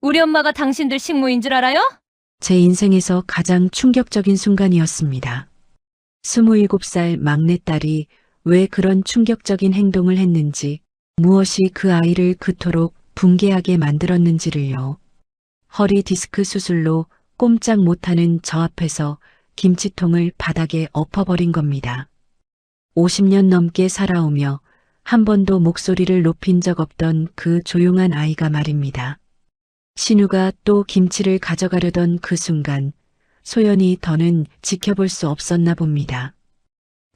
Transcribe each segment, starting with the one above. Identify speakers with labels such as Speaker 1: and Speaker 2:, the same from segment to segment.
Speaker 1: 우리 엄마가 당신들 식모인 줄 알아요?
Speaker 2: 제 인생에서 가장 충격적인 순간이었습니다. 27살 막내딸이 왜 그런 충격적인 행동을 했는지, 무엇이 그 아이를 그토록 붕괴하게 만들었는지를요. 허리 디스크 수술로 꼼짝 못하는 저 앞에서 김치통을 바닥에 엎어버린 겁니다. 50년 넘게 살아오며 한 번도 목소리를 높인 적 없던 그 조용한 아이가 말입니다. 신우가 또 김치를 가져가려던 그 순간 소연이 더는 지켜볼 수 없었나 봅니다.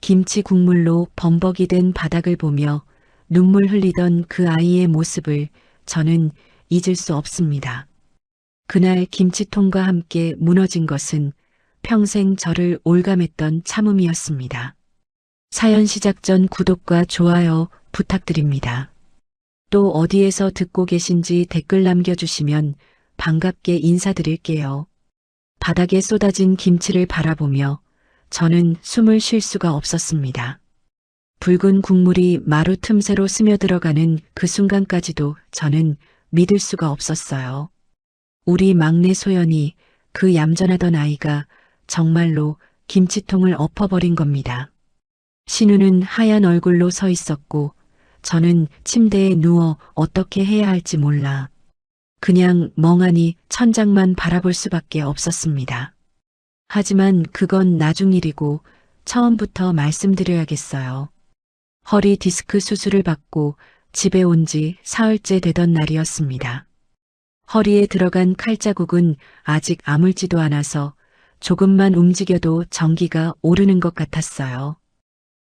Speaker 2: 김치 국물로 범벅이 된 바닥을 보며 눈물 흘리던 그 아이의 모습을 저는 잊을 수 없습니다. 그날 김치통과 함께 무너진 것은 평생 저를 올감했던 참음이었습니다. 사연 시작 전 구독과 좋아요 부탁드립니다. 또 어디에서 듣고 계신지 댓글 남겨주시면 반갑게 인사드릴게요. 바닥에 쏟아진 김치를 바라보며 저는 숨을 쉴 수가 없었습니다. 붉은 국물이 마루 틈새로 스며들어가는 그 순간까지도 저는 믿을 수가 없었어요. 우리 막내 소연이, 그 얌전하던 아이가 정말로 김치통을 엎어버린 겁니다. 신우는 하얀 얼굴로 서 있었고 저는 침대에 누워 어떻게 해야 할지 몰라 그냥 멍하니 천장만 바라볼 수밖에 없었습니다. 하지만 그건 나중 일이고 처음부터 말씀드려야겠어요. 허리 디스크 수술을 받고 집에 온 지 사흘째 되던 날이었습니다. 허리에 들어간 칼자국은 아직 아물지도 않아서 조금만 움직여도 전기가 오르는 것 같았어요.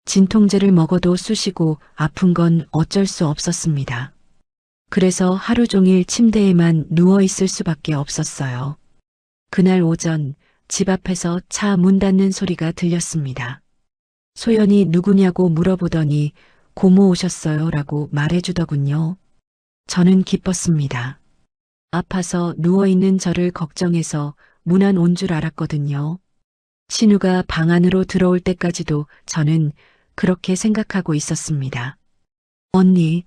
Speaker 2: 진통제를 먹어도 쑤시고 아픈 건 어쩔 수 없었습니다. 그래서 하루 종일 침대에만 누워 있을 수밖에 없었어요. 그날 오전 집 앞에서 차 문 닫는 소리가 들렸습니다. 소연이 누구냐고 물어보더니 고모 오셨어요 라고 말해주더군요. 저는 기뻤습니다. 아파서 누워있는 저를 걱정해서 문 안 온 줄 알았거든요. 신우가 방 안으로 들어올 때까지도 저는 그렇게 생각하고 있었습니다. 언니,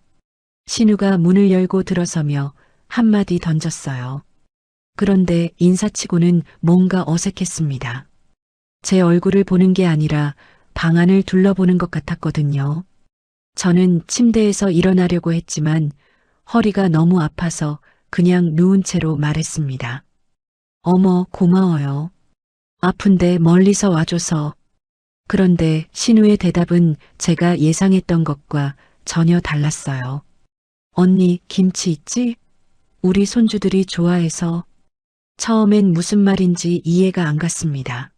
Speaker 2: 신우가 문을 열고 들어서며 한마디 던졌어요. 그런데 인사치고는 뭔가 어색했습니다. 제 얼굴을 보는 게 아니라 방 안을 둘러보는 것 같았거든요. 저는 침대에서 일어나려고 했지만 허리가 너무 아파서 그냥 누운 채로 말했습니다. 어머, 고마워요. 아픈데 멀리서 와줘서. 그런데 신우의 대답은 제가 예상했던 것과 전혀 달랐어요. 언니, 김치 있지? 우리 손주들이 좋아해서. 처음엔 무슨 말인지 이해가 안 갔습니다.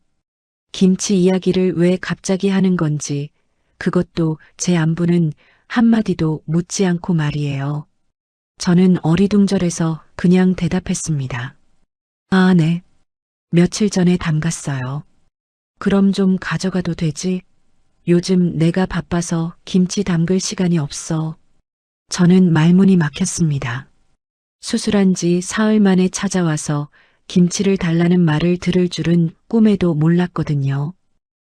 Speaker 2: 김치 이야기를 왜 갑자기 하는 건지, 그것도 제 안부는 한마디도 묻지 않고 말이에요. 저는 어리둥절해서 그냥 대답했습니다. 아, 네. 며칠 전에 담갔어요. 그럼 좀 가져가도 되지? 요즘 내가 바빠서 김치 담글 시간이 없어. 저는 말문이 막혔습니다. 수술한 지 사흘 만에 찾아와서 김치를 달라는 말을 들을 줄은 꿈에도 몰랐거든요.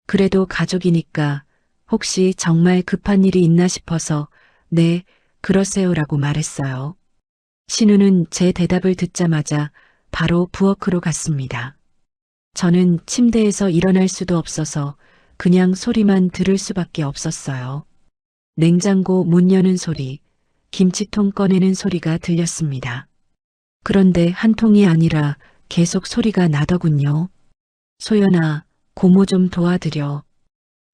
Speaker 2: 그래도 가족이니까 혹시 정말 급한 일이 있나 싶어서 네, 그러세요라고 말했어요. 신우는 제 대답을 듣자마자 바로 부엌으로 갔습니다. 저는 침대에서 일어날 수도 없어서 그냥 소리만 들을 수밖에 없었어요. 냉장고 문 여는 소리, 김치통 꺼내는 소리가 들렸습니다. 그런데 한 통이 아니라 계속 소리가 나더군요. 소연아, 고모 좀 도와드려.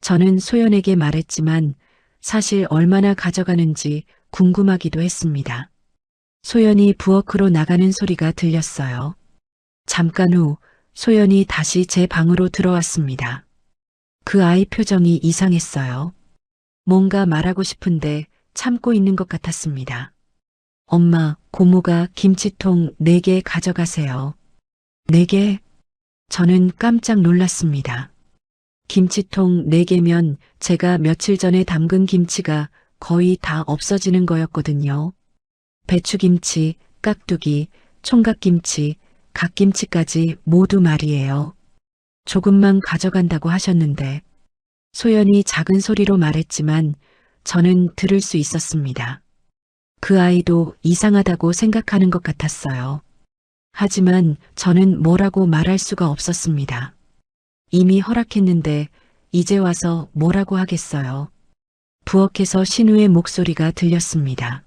Speaker 2: 저는 소연에게 말했지만 사실 얼마나 가져가는지 궁금하기도 했습니다. 소연이 부엌으로 나가는 소리가 들렸어요. 잠깐 후 소연이 다시 제 방으로 들어왔습니다. 그 아이 표정이 이상했어요. 뭔가 말하고 싶은데 참고 있는 것 같았습니다. 엄마, 고모가 김치통 4개 가져가세요. 4개? 저는 깜짝 놀랐습니다. 김치통 4개면 제가 며칠 전에 담근 김치가 거의 다 없어지는 거였거든요. 배추김치, 깍두기, 총각김치, 갓김치까지 모두 말이에요. 조금만 가져간다고 하셨는데 소연이 작은 소리로 말했지만 저는 들을 수 있었습니다. 그 아이도 이상하다고 생각하는 것 같았어요. 하지만 저는 뭐라고 말할 수가 없었습니다. 이미 허락했는데 이제 와서 뭐라고 하겠어요. 부엌에서 신우의 목소리가 들렸습니다.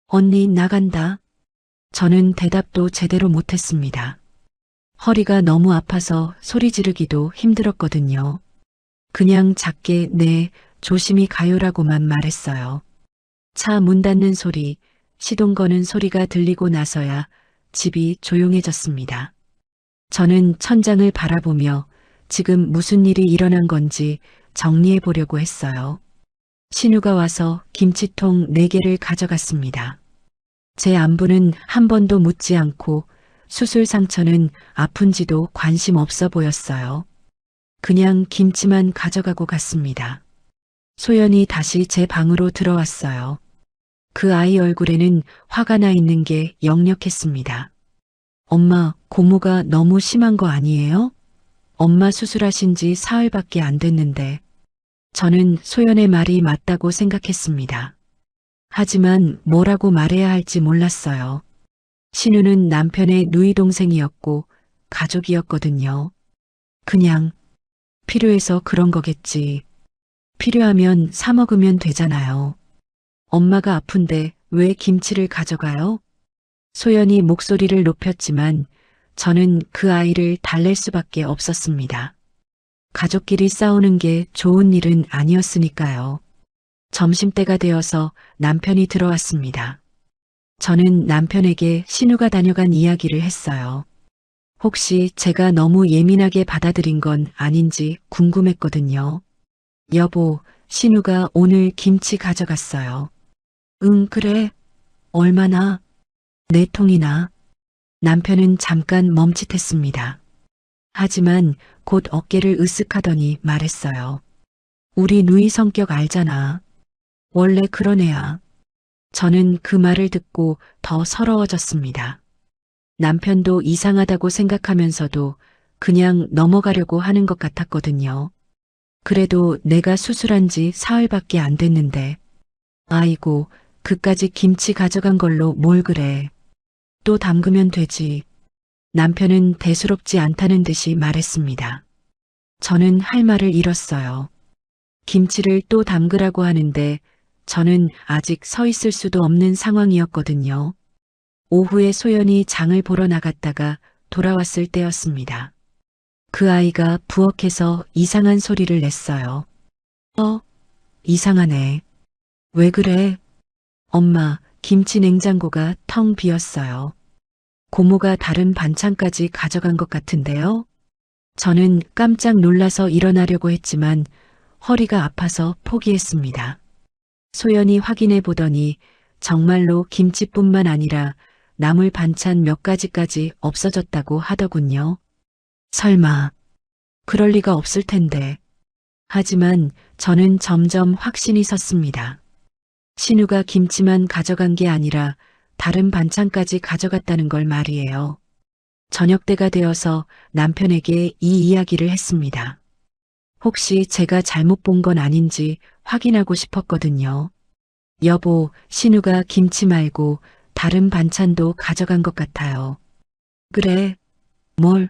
Speaker 2: 언니 나간다. 저는 대답도 제대로 못했습니다. 허리가 너무 아파서 소리 지르기도 힘들었거든요. 그냥 작게 네, 조심히 가요라고만 말했어요. 차 문 닫는 소리, 시동 거는 소리가 들리고 나서야 집이 조용해졌습니다. 저는 천장을 바라보며 지금 무슨 일이 일어난 건지 정리해 보려고 했어요. 신우가 와서 김치통 4개를 가져갔습니다. 제 안부는 한 번도 묻지 않고 수술 상처는 아픈지도 관심 없어 보였어요. 그냥 김치만 가져가고 갔습니다. 소연이 다시 제 방으로 들어왔어요. 그 아이 얼굴에는 화가 나 있는 게 역력했습니다. 엄마, 고모가 너무 심한 거 아니에요? 엄마 수술하신 지 사흘밖에 안 됐는데. 저는 소연의 말이 맞다고 생각했습니다. 하지만 뭐라고 말해야 할지 몰랐어요. 신우는 남편의 누이 동생이었고 가족이었거든요. 그냥 필요해서 그런 거겠지. 필요하면 사 먹으면 되잖아요. 엄마가 아픈데 왜 김치를 가져가요? 소연이 목소리를 높였지만 저는 그 아이를 달랠 수밖에 없었습니다. 가족끼리 싸우는 게 좋은 일은 아니었으니까요. 점심때가 되어서 남편이 들어왔습니다. 저는 남편에게 신우가 다녀간 이야기를 했어요. 혹시 제가 너무 예민하게 받아들인 건 아닌지 궁금했거든요. 여보, 신우가 오늘 김치 가져갔어요. 응, 그래. 얼마나? 4통이나. 남편은 잠깐 멈칫했습니다. 하지만 곧 어깨를 으쓱하더니 말했어요. 우리 누이 성격 알잖아. 원래 그런 애야. 저는 그 말을 듣고 더 서러워졌습니다. 남편도 이상하다고 생각하면서도 그냥 넘어가려고 하는 것 같았거든요. 그래도 내가 수술한 지 사흘밖에 안 됐는데. 아이고, 그까지 김치 가져간 걸로 뭘 그래. 또 담그면 되지. 남편은 대수롭지 않다는 듯이 말했습니다. 저는 할 말을 잃었어요. 김치를 또 담그라고 하는데 저는 아직 서 있을 수도 없는 상황이었거든요. 오후에 소연이 장을 보러 나갔다가 돌아왔을 때였습니다. 그 아이가 부엌에서 이상한 소리를 냈어요. 이상하네. 왜 그래? 엄마, 김치 냉장고가 텅 비었어요. 고모가 다른 반찬까지 가져간 것 같은데요? 저는 깜짝 놀라서 일어나려고 했지만 허리가 아파서 포기했습니다. 소연이 확인해 보더니 정말로 김치뿐만 아니라 나물 반찬 몇 가지까지 없어졌다고 하더군요. 설마, 그럴 리가 없을 텐데. 하지만 저는 점점 확신이 섰습니다. 신우가 김치만 가져간 게 아니라 다른 반찬까지 가져갔다는 걸 말이에요. 저녁 때가 되어서 남편에게 이 이야기를 했습니다. 혹시 제가 잘못 본 건 아닌지 확인하고 싶었거든요. 여보, 신우가 김치 말고 다른 반찬도 가져간 것 같아요. 그래? 뭘?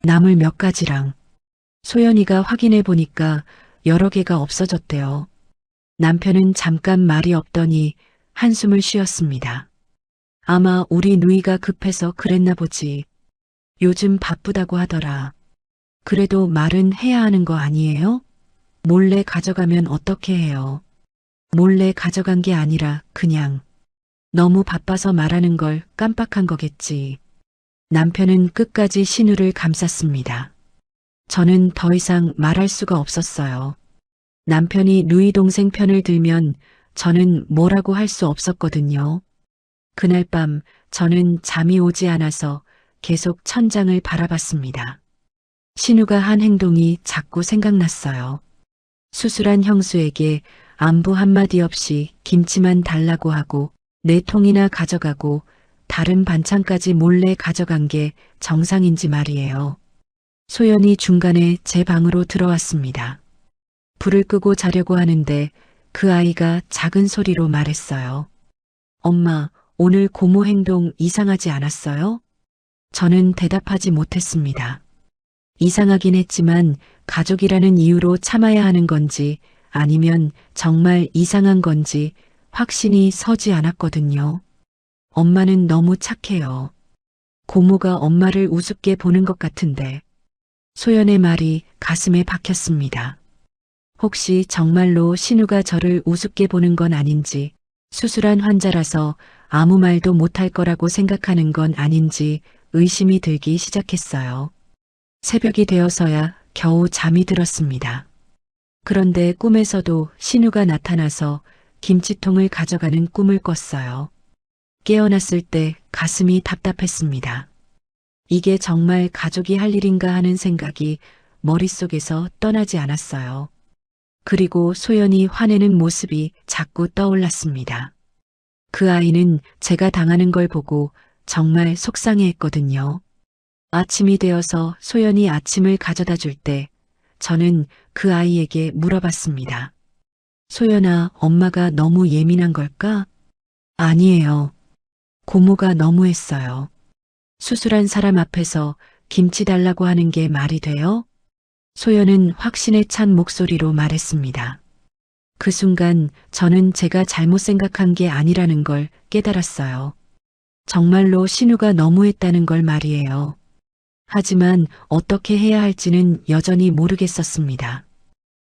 Speaker 2: 나물 몇 가지랑. 소연이가 확인해 보니까 여러 개가 없어졌대요. 남편은 잠깐 말이 없더니 한숨을 쉬었습니다. 아마 우리 누이가 급해서 그랬나 보지. 요즘 바쁘다고 하더라. 그래도 말은 해야 하는 거 아니에요? 몰래 가져가면 어떻게 해요? 몰래 가져간 게 아니라 그냥 너무 바빠서 말하는 걸 깜빡한 거겠지. 남편은 끝까지 신우를 감쌌습니다. 저는 더 이상 말할 수가 없었어요. 남편이 누이 동생 편을 들면 저는 뭐라고 할 수 없었거든요. 그날 밤 저는 잠이 오지 않아서 계속 천장을 바라봤습니다. 신우가 한 행동이 자꾸 생각났어요. 수술한 형수에게 안부 한마디 없이 김치만 달라고 하고 4통이나 가져가고 다른 반찬까지 몰래 가져간 게 정상인지 말이에요. 소연이 중간에 제 방으로 들어왔습니다. 불을 끄고 자려고 하는데 그 아이가 작은 소리로 말했어요. 엄마, 오늘 고모 행동 이상하지 않았어요? 저는 대답하지 못했습니다. 이상하긴 했지만 가족이라는 이유로 참아야 하는 건지 아니면 정말 이상한 건지 확신이 서지 않았거든요. 엄마는 너무 착해요. 고모가 엄마를 우습게 보는 것 같은데 소연의 말이 가슴에 박혔습니다. 혹시 정말로 신우가 저를 우습게 보는 건 아닌지, 수술한 환자라서 아무 말도 못할 거라고 생각하는 건 아닌지 의심이 들기 시작했어요. 새벽이 되어서야 겨우 잠이 들었습니다. 그런데 꿈에서도 신우가 나타나서 김치통을 가져가는 꿈을 꿨어요. 깨어났을 때 가슴이 답답했습니다. 이게 정말 가족이 할 일인가 하는 생각이 머릿속에서 떠나지 않았어요. 그리고 소연이 화내는 모습이 자꾸 떠올랐습니다. 그 아이는 제가 당하는 걸 보고 정말 속상해했거든요. 아침이 되어서 소연이 아침을 가져다 줄 때 저는 그 아이에게 물어봤습니다. 소연아, 엄마가 너무 예민한 걸까? 아니에요. 고모가 너무했어요. 수술한 사람 앞에서 김치 달라고 하는 게 말이 돼요? 소연은 확신에 찬 목소리로 말했습니다. 그 순간 저는 제가 잘못 생각한 게 아니라는 걸 깨달았어요. 정말로 신우가 너무했다는 걸 말이에요. 하지만 어떻게 해야 할지는 여전히 모르겠었습니다.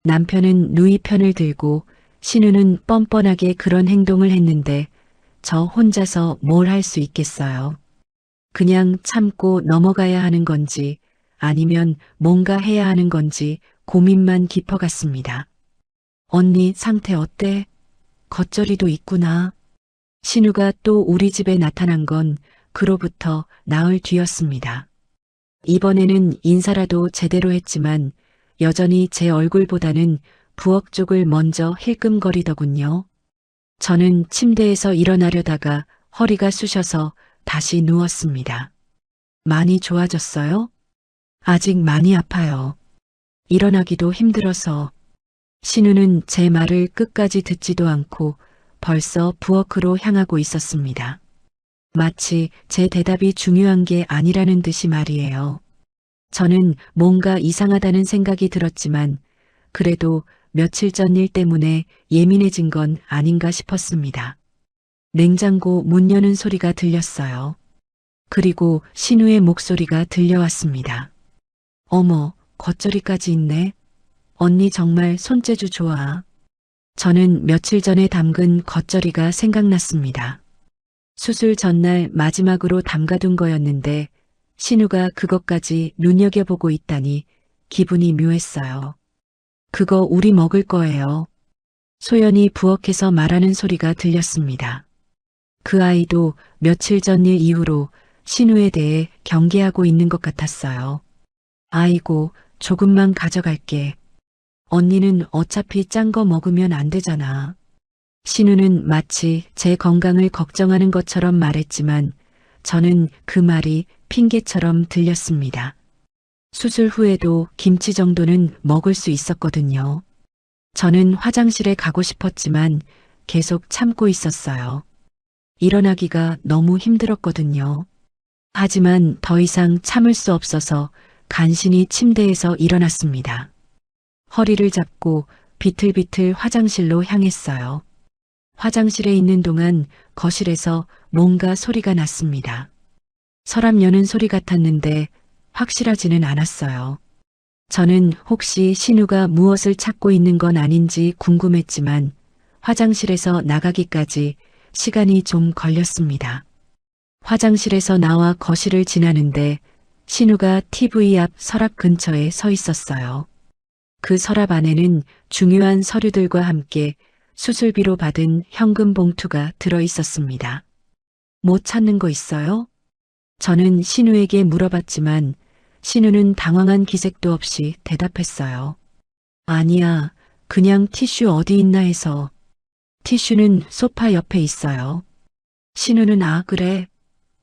Speaker 2: 남편은 누이 편을 들고 신우는 뻔뻔하게 그런 행동을 했는데 저 혼자서 뭘 할 수 있겠어요. 그냥 참고 넘어가야 하는 건지 아니면 뭔가 해야 하는 건지 고민만 깊어갔습니다. 언니 상태 어때? 겉절이도 있구나. 신우가 또 우리 집에 나타난 건 그로부터 나흘 뒤였습니다. 이번에는 인사라도 제대로 했지만 여전히 제 얼굴보다는 부엌 쪽을 먼저 힐끔거리더군요. 저는 침대에서 일어나려다가 허리가 쑤셔서 다시 누웠습니다. 많이 좋아졌어요? 아직 많이 아파요. 일어나기도 힘들어서. 신우는 제 말을 끝까지 듣지도 않고 벌써 부엌으로 향하고 있었습니다. 마치 제 대답이 중요한 게 아니라는 듯이 말이에요. 저는 뭔가 이상하다는 생각이 들었지만 그래도 며칠 전 일 때문에 예민해진 건 아닌가 싶었습니다. 냉장고 문 여는 소리가 들렸어요. 그리고 신우의 목소리가 들려왔습니다. 어머, 겉절이까지 있네. 언니 정말 손재주 좋아. 저는 며칠 전에 담근 겉절이가 생각났습니다. 수술 전날 마지막으로 담가둔 거였는데 신우가 그것까지 눈여겨보고 있다니 기분이 묘했어요. 그거 우리 먹을 거예요. 소연이 부엌에서 말하는 소리가 들렸습니다. 그 아이도 며칠 전 일 이후로 신우에 대해 경계하고 있는 것 같았어요. 아이고, 조금만 가져갈게. 언니는 어차피 짠 거 먹으면 안 되잖아. 신우는 마치 제 건강을 걱정하는 것처럼 말했지만 저는 그 말이 핑계처럼 들렸습니다. 수술 후에도 김치 정도는 먹을 수 있었거든요. 저는 화장실에 가고 싶었지만 계속 참고 있었어요. 일어나기가 너무 힘들었거든요. 하지만 더 이상 참을 수 없어서 간신히 침대에서 일어났습니다. 허리를 잡고 비틀비틀 화장실로 향했어요. 화장실에 있는 동안 거실에서 뭔가 소리가 났습니다. 서랍 여는 소리 같았는데 확실하지는 않았어요. 저는 혹시 신우가 무엇을 찾고 있는 건 아닌지 궁금했지만 화장실에서 나가기까지 시간이 좀 걸렸습니다. 화장실에서 나와 거실을 지나는데 신우가 TV 앞 서랍 근처에 서 있었어요. 그 서랍 안에는 중요한 서류들과 함께 수술비로 받은 현금 봉투가 들어 있었습니다. 뭐 찾는 거 있어요? 저는 신우에게 물어봤지만 신우는 당황한 기색도 없이 대답했어요. 아니야, 그냥 티슈 어디 있나 해서. 티슈는 소파 옆에 있어요. 신우는 아, 그래?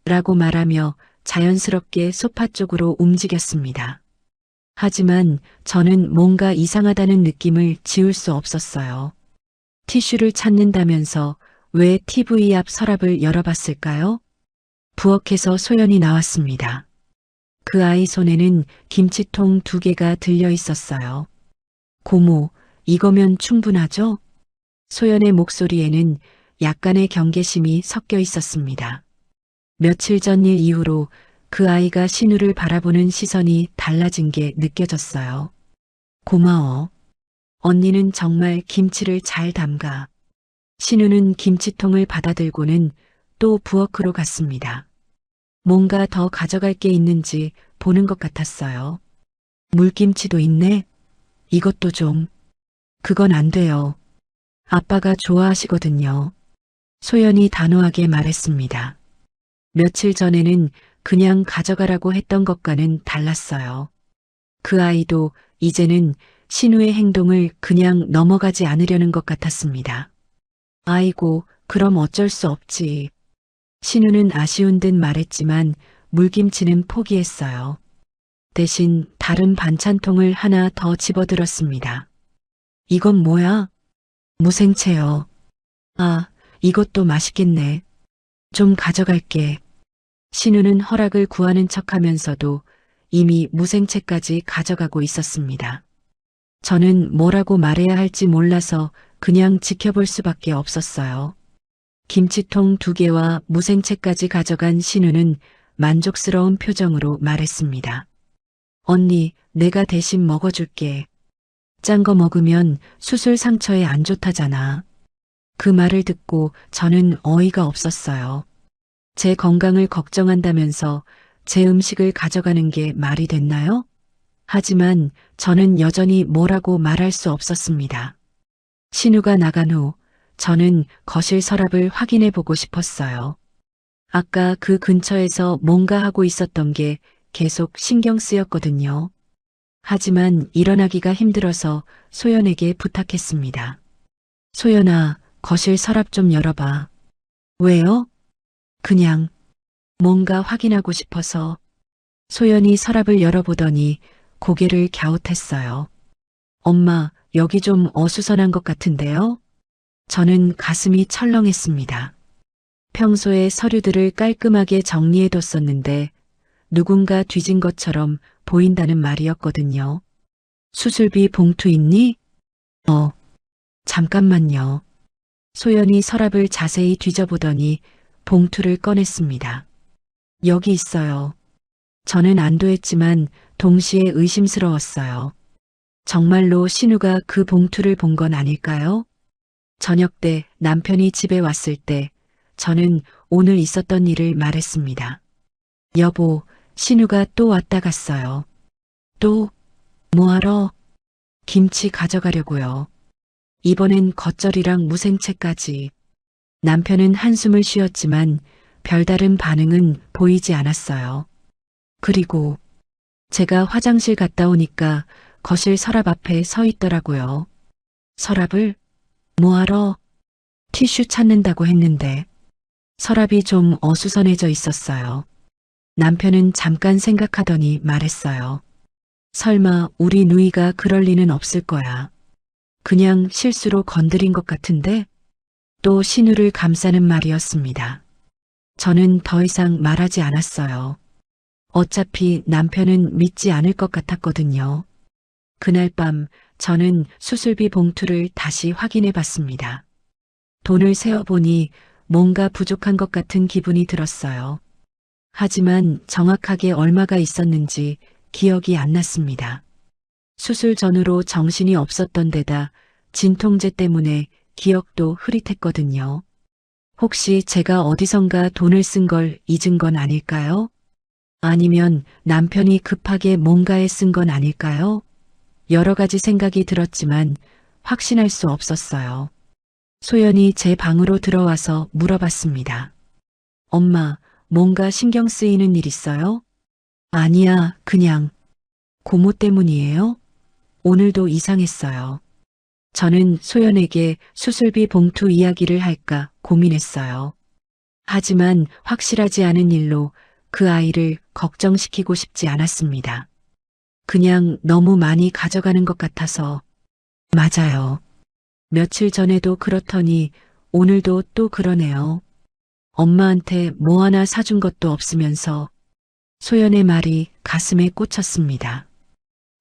Speaker 2: 라고 말하며 자연스럽게 소파 쪽으로 움직였습니다. 하지만 저는 뭔가 이상하다는 느낌을 지울 수 없었어요. 티슈를 찾는다면서 왜 TV 앞 서랍을 열어봤을까요? 부엌에서 소연이 나왔습니다. 그 아이 손에는 김치통 2개가 들려 있었어요. 고모, 이거면 충분하죠? 소연의 목소리에는 약간의 경계심이 섞여 있었습니다. 며칠 전 일 이후로 그 아이가 신우를 바라보는 시선이 달라진 게 느껴졌어요. 고마워. 언니는 정말 김치를 잘 담가. 신우는 김치통을 받아들고는 또 부엌으로 갔습니다. 뭔가 더 가져갈 게 있는지 보는 것 같았어요. 물김치도 있네. 이것도 좀. 그건 안 돼요. 아빠가 좋아하시거든요. 소연이 단호하게 말했습니다. 며칠 전에는 그냥 가져가라고 했던 것과는 달랐어요. 그 아이도 이제는 신우의 행동을 그냥 넘어가지 않으려는 것 같았습니다. 아이고, 그럼 어쩔 수 없지. 신우는 아쉬운 듯 말했지만 물김치는 포기했어요. 대신 다른 반찬통을 하나 더 집어들었습니다. 이건 뭐야? 무생채요. 아, 이것도 맛있겠네. 좀 가져갈게. 신우는 허락을 구하는 척하면서도 이미 무생채까지 가져가고 있었습니다. 저는 뭐라고 말해야 할지 몰라서 그냥 지켜볼 수밖에 없었어요. 김치통 2개와 무생채까지 가져간 신우는 만족스러운 표정으로 말했습니다. 언니, 내가 대신 먹어줄게. 짠 거 먹으면 수술 상처에 안 좋다잖아. 그 말을 듣고 저는 어이가 없었어요. 제 건강을 걱정한다면서 제 음식을 가져가는 게 말이 됐나요? 하지만 저는 여전히 뭐라고 말할 수 없었습니다. 신우가 나간 후 저는 거실 서랍을 확인해 보고 싶었어요. 아까 그 근처에서 뭔가 하고 있었던 게 계속 신경 쓰였거든요. 하지만 일어나기가 힘들어서 소연에게 부탁했습니다. 소연아, 거실 서랍 좀 열어봐. 왜요? 그냥 뭔가 확인하고 싶어서. 소연이 서랍을 열어보더니 고개를 갸웃했어요. 엄마, 여기 좀 어수선한 것 같은데요? 저는 가슴이 철렁했습니다. 평소에 서류들을 깔끔하게 정리해뒀었는데 누군가 뒤진 것처럼 보인다는 말이었거든요. 수술비 봉투 있니? 잠깐만요. 소연이 서랍을 자세히 뒤져보더니 봉투를 꺼냈습니다. 여기 있어요. 저는 안도했지만 동시에 의심스러웠어요. 정말로 신우가 그 봉투를 본 건 아닐까요? 저녁 때 남편이 집에 왔을 때 저는 오늘 있었던 일을 말했습니다. 여보, 신우가 또 왔다 갔어요. 또? 뭐하러? 김치 가져가려고요. 이번엔 겉절이랑 무생채까지. 남편은 한숨을 쉬었지만 별다른 반응은 보이지 않았어요. 그리고 제가 화장실 갔다 오니까 거실 서랍 앞에 서 있더라고요. 서랍을? 뭐하러? 티슈 찾는다고 했는데. 서랍이 좀 어수선해져 있었어요. 남편은 잠깐 생각하더니 말했어요. 설마 우리 누이가 그럴 리는 없을 거야. 그냥 실수로 건드린 것 같은데? 또 신우를 감싸는 말이었습니다. 저는 더 이상 말하지 않았어요. 어차피 남편은 믿지 않을 것 같았거든요. 그날 밤 저는 수술비 봉투를 다시 확인해 봤습니다. 돈을 세어보니 뭔가 부족한 것 같은 기분이 들었어요. 하지만 정확하게 얼마가 있었는지 기억이 안 났습니다. 수술 전후로 정신이 없었던 데다 진통제 때문에 기억도 흐릿했거든요. 혹시 제가 어디선가 돈을 쓴 걸 잊은 건 아닐까요? 아니면 남편이 급하게 뭔가에 쓴 건 아닐까요? 여러 가지 생각이 들었지만 확신할 수 없었어요. 소연이 제 방으로 들어와서 물어봤습니다. 엄마, 뭔가 신경 쓰이는 일 있어요? 아니야, 그냥. 고모 때문이에요? 오늘도 이상했어요. 저는 소연에게 수술비 봉투 이야기를 할까 고민했어요. 하지만 확실하지 않은 일로 그 아이를 걱정시키고 싶지 않았습니다. 그냥 너무 많이 가져가는 것 같아서. 맞아요. 며칠 전에도 그렇더니 오늘도 또 그러네요. 엄마한테 뭐 하나 사준 것도 없으면서. 소연의 말이 가슴에 꽂혔습니다.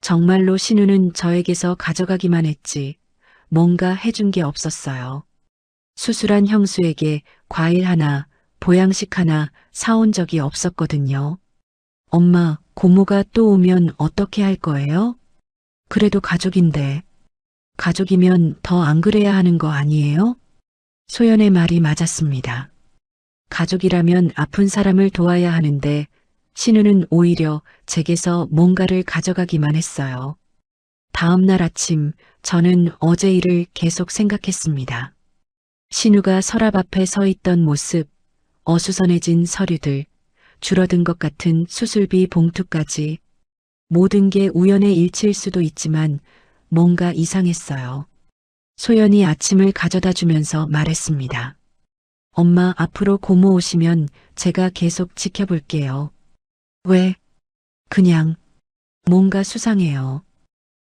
Speaker 2: 정말로 신우는 저에게서 가져가기만 했지 뭔가 해준 게 없었어요. 수술한 형수에게 과일 하나, 보양식 하나 사온 적이 없었거든요. 엄마, 고모가 또 오면 어떻게 할 거예요? 그래도 가족인데. 가족이면 더 안 그래야 하는 거 아니에요? 소연의 말이 맞았습니다. 가족이라면 아픈 사람을 도와야 하는데 신우는 오히려 제게서 뭔가를 가져가기만 했어요. 다음 날 아침 저는 어제 일을 계속 생각했습니다. 신우가 서랍 앞에 서 있던 모습, 어수선해진 서류들, 줄어든 것 같은 수술비 봉투까지 모든 게 우연의 일치일 수도 있지만 뭔가 이상했어요. 소연이 아침을 가져다 주면서 말했습니다. 엄마, 앞으로 고모 오시면 제가 계속 지켜볼게요. 왜? 그냥 뭔가 수상해요.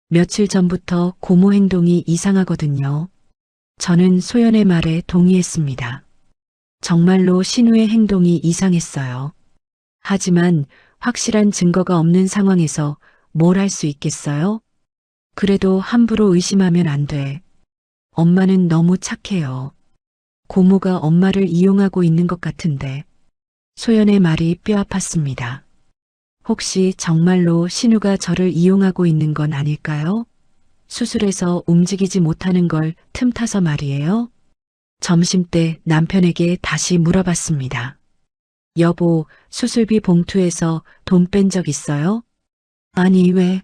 Speaker 2: 며칠 전부터 고모 행동이 이상하거든요. 저는 소연의 말에 동의했습니다. 정말로 신우의 행동이 이상했어요. 하지만 확실한 증거가 없는 상황에서 뭘 할 수 있겠어요? 그래도 함부로 의심하면 안 돼. 엄마는 너무 착해요. 고모가 엄마를 이용하고 있는 것 같은데. 소연의 말이 뼈 아팠습니다. 혹시 정말로 신우가 저를 이용하고 있는 건 아닐까요? 수술해서 움직이지 못하는 걸 틈타서 말이에요. 점심때 남편에게 다시 물어봤습니다. 여보, 수술비 봉투에서 돈 뺀 적 있어요? 아니, 왜?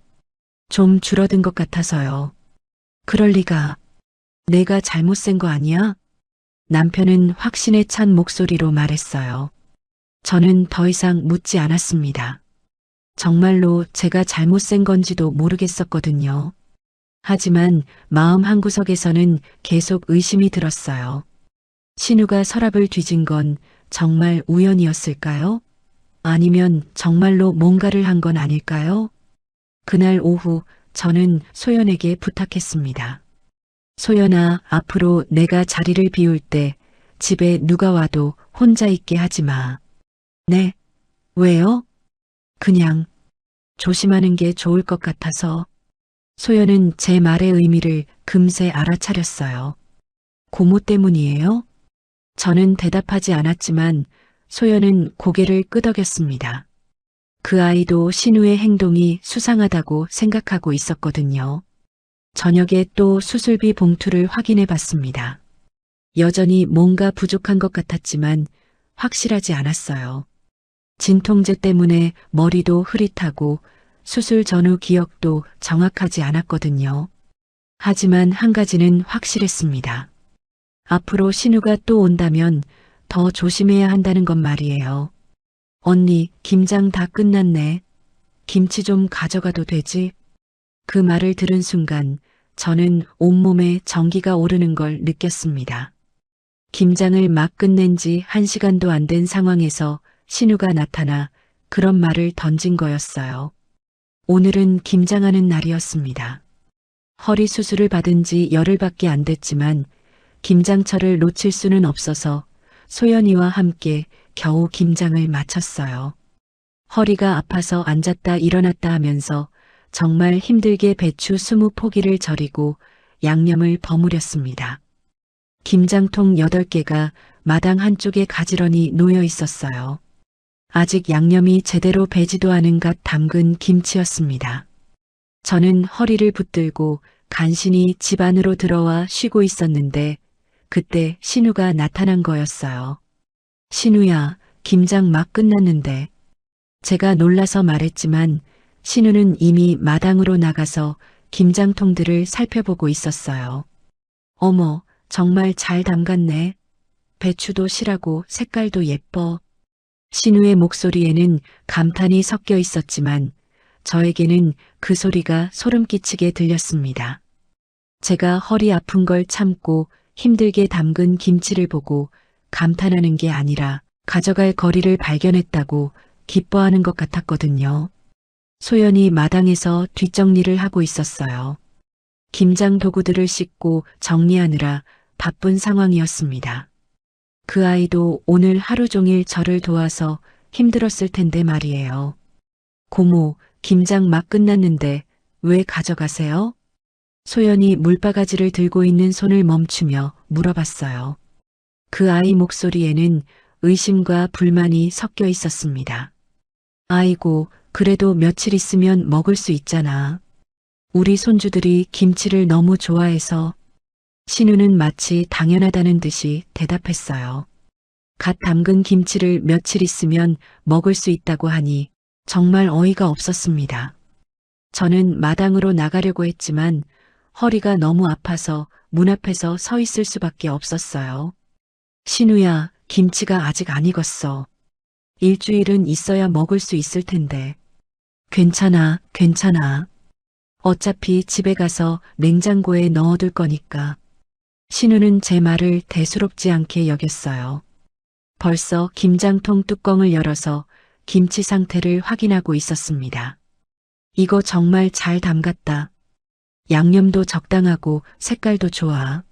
Speaker 2: 좀 줄어든 것 같아서요. 그럴 리가. 내가 잘못 센 거 아니야? 남편은 확신에 찬 목소리로 말했어요. 저는 더 이상 묻지 않았습니다. 정말로 제가 잘못 센 건지도 모르겠었거든요. 하지만 마음 한구석에서는 계속 의심이 들었어요. 신우가 서랍을 뒤진 건 정말 우연이었을까요? 아니면 정말로 뭔가를 한 건 아닐까요? 그날 오후 저는 소연에게 부탁했습니다. 소연아, 앞으로 내가 자리를 비울 때 집에 누가 와도 혼자 있게 하지 마. 네? 왜요? 그냥 조심하는 게 좋을 것 같아서. 소연은 제 말의 의미를 금세 알아차렸어요. 고모 때문이에요? 저는 대답하지 않았지만 소연은 고개를 끄덕였습니다. 그 아이도 신우의 행동이 수상하다고 생각하고 있었거든요. 저녁에 또 수술비 봉투를 확인해 봤습니다. 여전히 뭔가 부족한 것 같았지만 확실하지 않았어요. 진통제 때문에 머리도 흐릿하고 수술 전후 기억도 정확하지 않았거든요. 하지만 한 가지는 확실했습니다. 앞으로 신우가 또 온다면 더 조심해야 한다는 것 말이에요. 언니, 김장 다 끝났네. 김치 좀 가져가도 되지? 그 말을 들은 순간 저는 온몸에 전기가 오르는 걸 느꼈습니다. 김장을 막 끝낸 지 1시간도 안 된 상황에서 신우가 나타나 그런 말을 던진 거였어요. 오늘은 김장하는 날이었습니다. 허리 수술을 받은 지 열흘밖에 안 됐지만 김장철을 놓칠 수는 없어서 소연이와 함께 겨우 김장을 마쳤어요. 허리가 아파서 앉았다 일어났다 하면서 정말 힘들게 배추 20포기를 절이고 양념을 버무렸습니다. 김장통 8개가 마당 한쪽에 가지런히 놓여 있었어요. 아직 양념이 제대로 배지도 않은 갓 담근 김치였습니다. 저는 허리를 붙들고 간신히 집 안으로 들어와 쉬고 있었는데 그때 신우가 나타난 거였어요. 신우야, 김장 막 끝났는데. 제가 놀라서 말했지만 신우는 이미 마당으로 나가서 김장통들을 살펴보고 있었어요. 어머, 정말 잘 담갔네. 배추도 실하고 색깔도 예뻐. 신우의 목소리에는 감탄이 섞여 있었지만 저에게는 그 소리가 소름 끼치게 들렸습니다. 제가 허리 아픈 걸 참고 힘들게 담근 김치를 보고 감탄하는 게 아니라 가져갈 거리를 발견했다고 기뻐하는 것 같았거든요. 소연이 마당에서 뒷정리를 하고 있었어요. 김장 도구들을 씻고 정리하느라 바쁜 상황이었습니다. 그 아이도 오늘 하루 종일 저를 도와서 힘들었을 텐데 말이에요. 고모, 김장 막 끝났는데 왜 가져가세요? 소연이 물바가지를 들고 있는 손을 멈추며 물어봤어요. 그 아이 목소리에는 의심과 불만이 섞여 있었습니다. 아이고, 그래도 며칠 있으면 먹을 수 있잖아. 우리 손주들이 김치를 너무 좋아해서. 신우는 마치 당연하다는 듯이 대답했어요. 갓 담근 김치를 며칠 있으면 먹을 수 있다고 하니 정말 어이가 없었습니다. 저는 마당으로 나가려고 했지만 허리가 너무 아파서 문 앞에서 서 있을 수밖에 없었어요. 신우야, 김치가 아직 안 익었어. 일주일은 있어야 먹을 수 있을 텐데. 괜찮아, 괜찮아. 어차피 집에 가서 냉장고에 넣어둘 거니까. 신우는 제 말을 대수롭지 않게 여겼어요. 벌써 김장통 뚜껑을 열어서 김치 상태를 확인하고 있었습니다. 이거 정말 잘 담갔다. 양념도 적당하고 색깔도 좋아.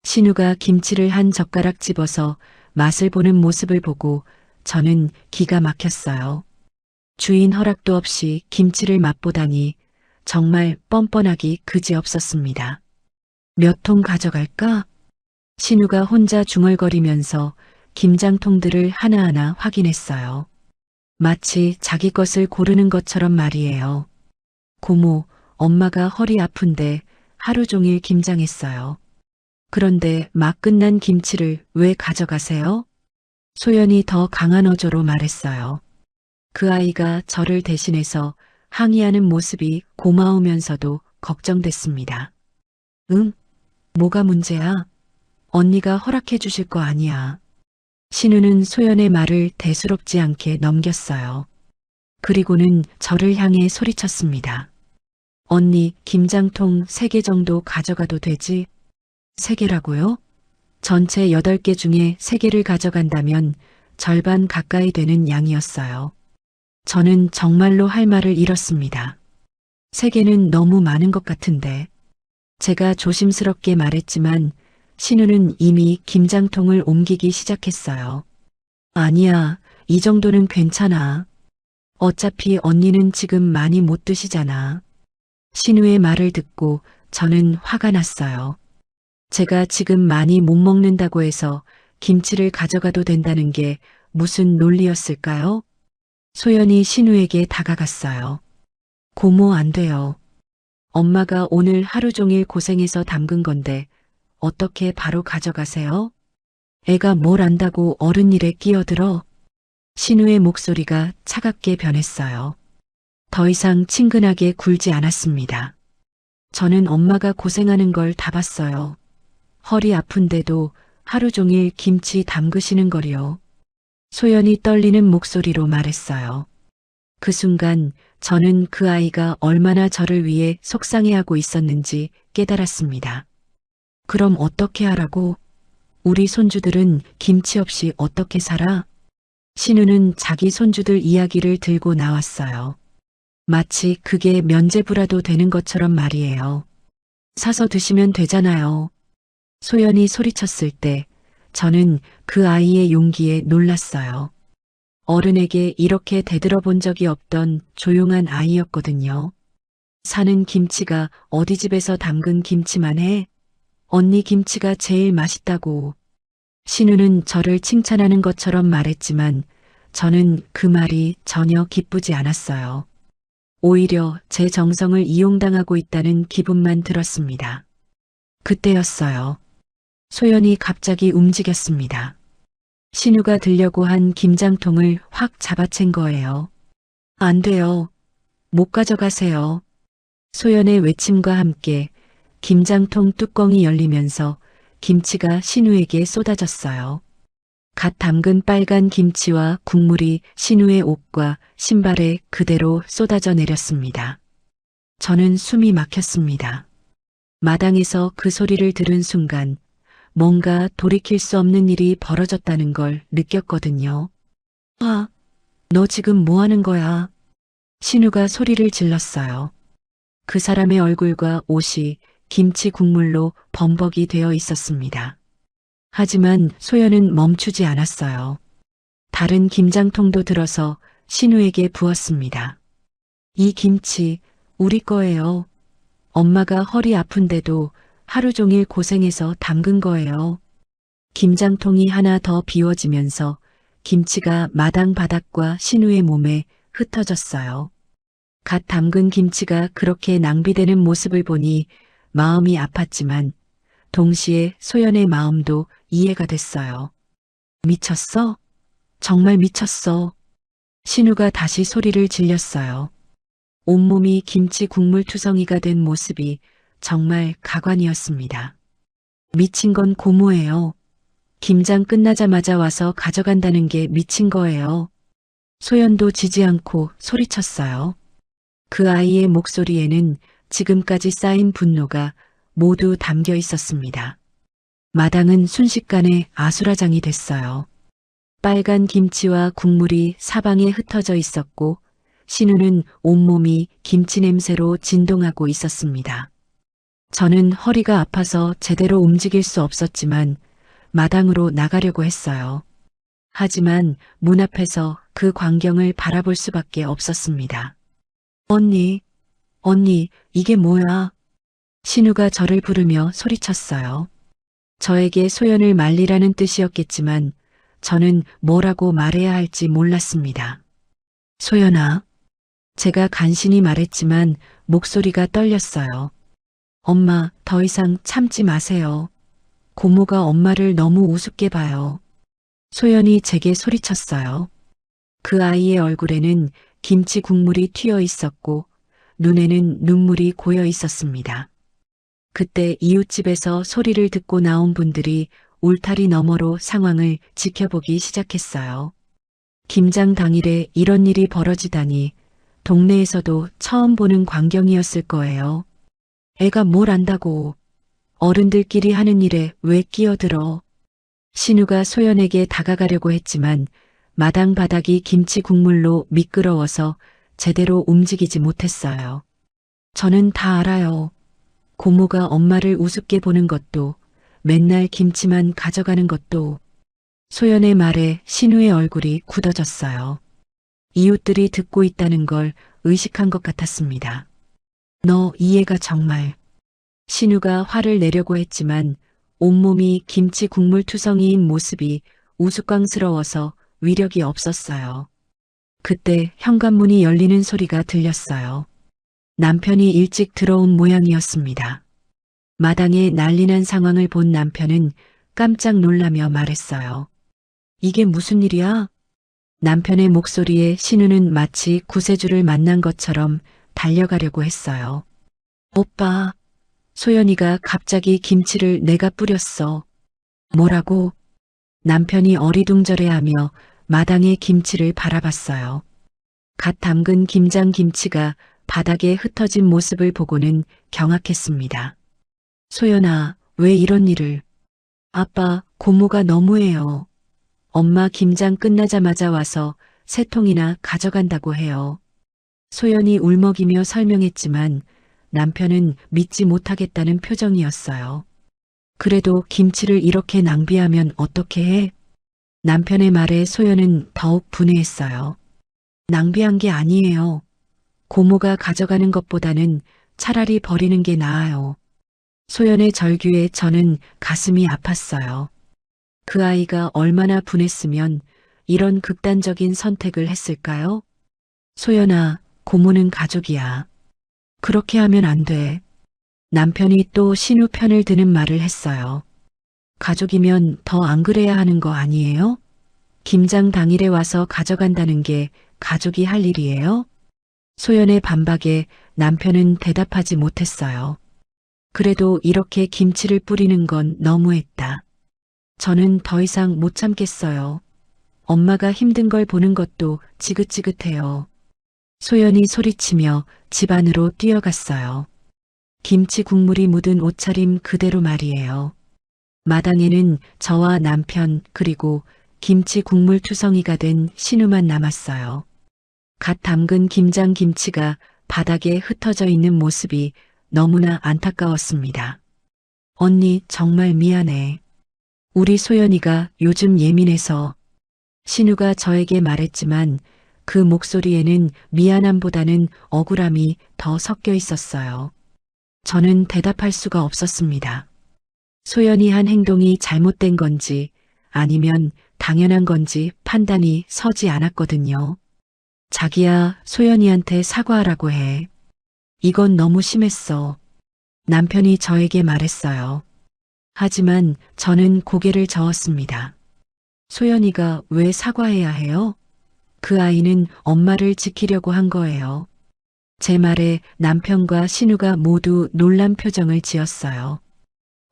Speaker 2: 신우가 김치를 한 젓가락 집어서 맛을 보는 모습을 보고 저는 기가 막혔어요. 주인 허락도 없이 김치를 맛보다니 정말 뻔뻔하기 그지없었습니다. 몇 통 가져갈까? 신우가 혼자 중얼거리면서 김장통들을 하나하나 확인했어요. 마치 자기 것을 고르는 것처럼 말이에요. 고모, 엄마가 허리 아픈데 하루 종일 김장했어요. 그런데 막 끝난 김치를 왜 가져가세요? 소연이 더 강한 어조로 말했어요. 그 아이가 저를 대신해서 항의하는 모습이 고마우면서도 걱정됐습니다. 응? 뭐가 문제야? 언니가 허락해 주실 거 아니야. 신우는 소연의 말을 대수롭지 않게 넘겼어요. 그리고는 저를 향해 소리쳤습니다. 언니, 김장통 3개 정도 가져가도 되지? 3개라고요? 전체 8개 중에 3개를 가져간다면 절반 가까이 되는 양이었어요. 저는 정말로 할 말을 잃었습니다. 3개는 너무 많은 것 같은데. 제가 조심스럽게 말했지만 신우는 이미 김장통을 옮기기 시작했어요. 아니야, 이 정도는 괜찮아. 어차피 언니는 지금 많이 못 드시잖아. 신우의 말을 듣고 저는 화가 났어요. 제가 지금 많이 못 먹는다고 해서 김치를 가져가도 된다는 게 무슨 논리였을까요? 소연이 신우에게 다가갔어요. 고모 안 돼요. 엄마가 오늘 하루 종일 고생해서 담근 건데 어떻게 바로 가져가세요? 애가 뭘 안다고 어른 일에 끼어들어? 신우의 목소리가 차갑게 변했어요. 더 이상 친근하게 굴지 않았습니다. 저는 엄마가 고생하는 걸 다 봤어요. 허리 아픈데도 하루 종일 김치 담그시는 거리요. 소연이 떨리는 목소리로 말했어요. 그 순간 저는 그 아이가 얼마나 저를 위해 속상해하고 있었는지 깨달았습니다. 그럼 어떻게 하라고? 우리 손주들은 김치 없이 어떻게 살아? 신우는 자기 손주들 이야기를 들고 나왔어요. 마치 그게 면제부라도 되는 것처럼 말이에요. 사서 드시면 되잖아요. 소연이 소리쳤을 때 저는 그 아이의 용기에 놀랐어요. 어른에게 이렇게 대들어본 적이 없던 조용한 아이였거든요. 사는 김치가 어디 집에서 담근 김치만 해? 언니 김치가 제일 맛있다고. 신우는 저를 칭찬하는 것처럼 말했지만 저는 그 말이 전혀 기쁘지 않았어요. 오히려 제 정성을 이용당하고 있다는 기분만 들었습니다. 그때였어요. 소연이 갑자기 움직였습니다. 신우가 들려고 한 김장통을 확 잡아챈 거예요. 안 돼요. 못 가져가세요. 소연의 외침과 함께 김장통 뚜껑이 열리면서 김치가 신우에게 쏟아졌어요. 갓 담근 빨간 김치와 국물이 신우의 옷과 신발에 그대로 쏟아져 내렸습니다. 저는 숨이 막혔습니다. 마당에서 그 소리를 들은 순간 뭔가 돌이킬 수 없는 일이 벌어졌다는 걸 느꼈거든요. 아, 너 지금 뭐 하는 거야? 신우가 소리를 질렀어요. 그 사람의 얼굴과 옷이 김치 국물로 범벅이 되어 있었습니다. 하지만 소연은 멈추지 않았어요. 다른 김장통도 들어서 신우에게 부었습니다. 이 김치 우리 거예요. 엄마가 허리 아픈데도 하루 종일 고생해서 담근 거예요. 김장통이 하나 더 비워지면서 김치가 마당 바닥과 신우의 몸에 흩어졌어요. 갓 담근 김치가 그렇게 낭비되는 모습을 보니 마음이 아팠지만 동시에 소연의 마음도 이해가 됐어요. 미쳤어? 정말 미쳤어. 신우가 다시 소리를 질렸어요. 온몸이 김치 국물 투성이가 된 모습이 정말 가관이었습니다. 미친 건 고모예요. 김장 끝나자마자 와서 가져간다는 게 미친 거예요. 소연도 지지 않고 소리쳤어요. 그 아이의 목소리에는 지금까지 쌓인 분노가 모두 담겨 있었습니다. 마당은 순식간에 아수라장이 됐어요. 빨간 김치와 국물이 사방에 흩어져 있었고 신우는 온몸이 김치 냄새로 진동하고 있었습니다. 저는 허리가 아파서 제대로 움직일 수 없었지만 마당으로 나가려고 했어요. 하지만 문 앞에서 그 광경을 바라볼 수밖에 없었습니다. 언니, 이게 뭐야? 신우가 저를 부르며 소리쳤어요. 저에게 소연을 말리라는 뜻이었겠지만 저는 뭐라고 말해야 할지 몰랐습니다. 소연아, 제가 간신히 말했지만 목소리가 떨렸어요. 엄마, 더 이상 참지 마세요. 고모가 엄마를 너무 우습게 봐요. 소연이 제게 소리쳤어요. 그 아이의 얼굴에는 김치 국물이 튀어 있었고 눈에는 눈물이 고여 있었습니다. 그때 이웃집에서 소리를 듣고 나온 분들이 울타리 너머로 상황을 지켜보기 시작했어요. 김장 당일에 이런 일이 벌어지다니 동네에서도 처음 보는 광경이었을 거예요. 애가 뭘 안다고. 어른들끼리 하는 일에 왜 끼어들어. 신우가 소연에게 다가가려고 했지만 마당 바닥이 김치 국물로 미끄러워서 제대로 움직이지 못했어요. 저는 다 알아요. 고모가 엄마를 우습게 보는 것도 맨날 김치만 가져가는 것도. 소연의 말에 신우의 얼굴이 굳어졌어요. 이웃들이 듣고 있다는 걸 의식한 것 같았습니다. 너 이해가 정말. 신우가 화를 내려고 했지만 온몸이 김치 국물 투성이인 모습이 우스꽝스러워서 위력이 없었어요. 그때 현관문이 열리는 소리가 들렸어요. 남편이 일찍 들어온 모양이었습니다. 마당에 난리난 상황을 본 남편은 깜짝 놀라며 말했어요. 이게 무슨 일이야? 남편의 목소리에 신우는 마치 구세주를 만난 것처럼 달려가려고 했어요. 오빠, 소연이가 갑자기 김치를 내가 뿌렸어. 뭐라고? 남편이 어리둥절해하며 마당에 김치를 바라봤어요. 갓 담근 김장 김치가 바닥에 흩어진 모습을 보고는 경악했습니다. 소연아, 왜 이런 일을? 아빠, 고모가 너무해요. 엄마 김장 끝나자마자 와서 3통이나 가져간다고 해요. 소연이 울먹이며 설명했지만 남편은 믿지 못하겠다는 표정이었어요. 그래도 김치를 이렇게 낭비하면 어떻게 해? 남편의 말에 소연은 더욱 분해했어요. 낭비한 게 아니에요. 고모가 가져가는 것보다는 차라리 버리는 게 나아요. 소연의 절규에 저는 가슴이 아팠어요. 그 아이가 얼마나 분했으면 이런 극단적인 선택을 했을까요? 소연아, 고모는 가족이야. 그렇게 하면 안 돼. 남편이 또 신우 편을 드는 말을 했어요. 가족이면 더 안 그래야 하는 거 아니에요? 김장 당일에 와서 가져간다는 게 가족이 할 일이에요? 소연의 반박에 남편은 대답하지 못했어요. 그래도 이렇게 김치를 뿌리는 건 너무했다. 저는 더 이상 못 참겠어요. 엄마가 힘든 걸 보는 것도 지긋지긋해요. 소연이 소리치며 집 안으로 뛰어갔어요. 김치 국물이 묻은 옷차림 그대로 말이에요. 마당에는 저와 남편 그리고 김치 국물 투성이가 된 신우만 남았어요. 갓 담근 김장 김치가 바닥에 흩어져 있는 모습이 너무나 안타까웠습니다. 언니 정말 미안해. 우리 소연이가 요즘 예민해서. 신우가 저에게 말했지만 그 목소리에는 미안함보다는 억울함이 더 섞여 있었어요. 저는 대답할 수가 없었습니다. 소연이 한 행동이 잘못된 건지 아니면 당연한 건지 판단이 서지 않았거든요. 자기야, 소연이한테 사과하라고 해. 이건 너무 심했어. 남편이 저에게 말했어요. 하지만 저는 고개를 저었습니다. 소연이가 왜 사과해야 해요? 그 아이는 엄마를 지키려고 한 거예요. 제 말에 남편과 신우가 모두 놀란 표정을 지었어요.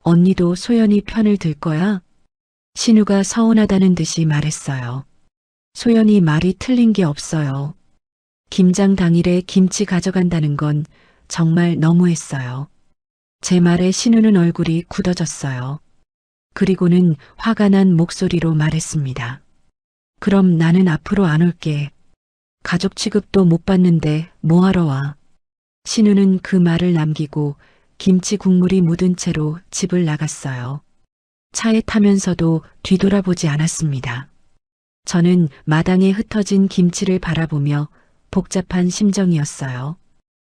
Speaker 2: 언니도 소연이 편을 들 거야? 신우가 서운하다는 듯이 말했어요. 소연이 말이 틀린 게 없어요. 김장 당일에 김치 가져간다는 건 정말 너무했어요. 제 말에 신우는 얼굴이 굳어졌어요. 그리고는 화가 난 목소리로 말했습니다. 그럼 나는 앞으로 안 올게. 가족 취급도 못 받는데 뭐하러 와. 신우는 그 말을 남기고 김치 국물이 묻은 채로 집을 나갔어요. 차에 타면서도 뒤돌아보지 않았습니다. 저는 마당에 흩어진 김치를 바라보며 복잡한 심정이었어요.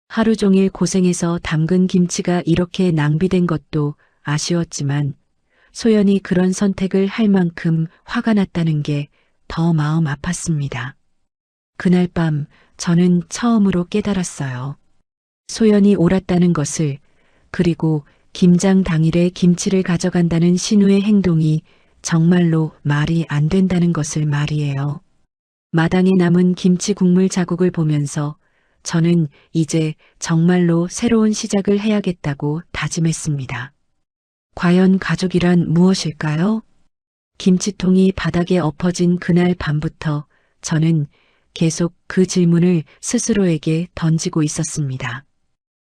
Speaker 2: 하루 종일 고생해서 담근 김치가 이렇게 낭비된 것도 아쉬웠지만 소연이 그런 선택을 할 만큼 화가 났다는 게 더 마음 아팠습니다. 그날 밤 저는 처음으로 깨달았어요. 소연이 옳았다는 것을, 그리고 김장 당일에 김치를 가져간다는 신우의 행동이 정말로 말이 안 된다는 것을 말이에요. 마당에 남은 김치 국물 자국을 보면서 저는 이제 정말로 새로운 시작을 해야겠다고 다짐했습니다. 과연 가족이란 무엇일까요? 김치통이 바닥에 엎어진 그날 밤부터 저는 계속 그 질문을 스스로에게 던지고 있었습니다.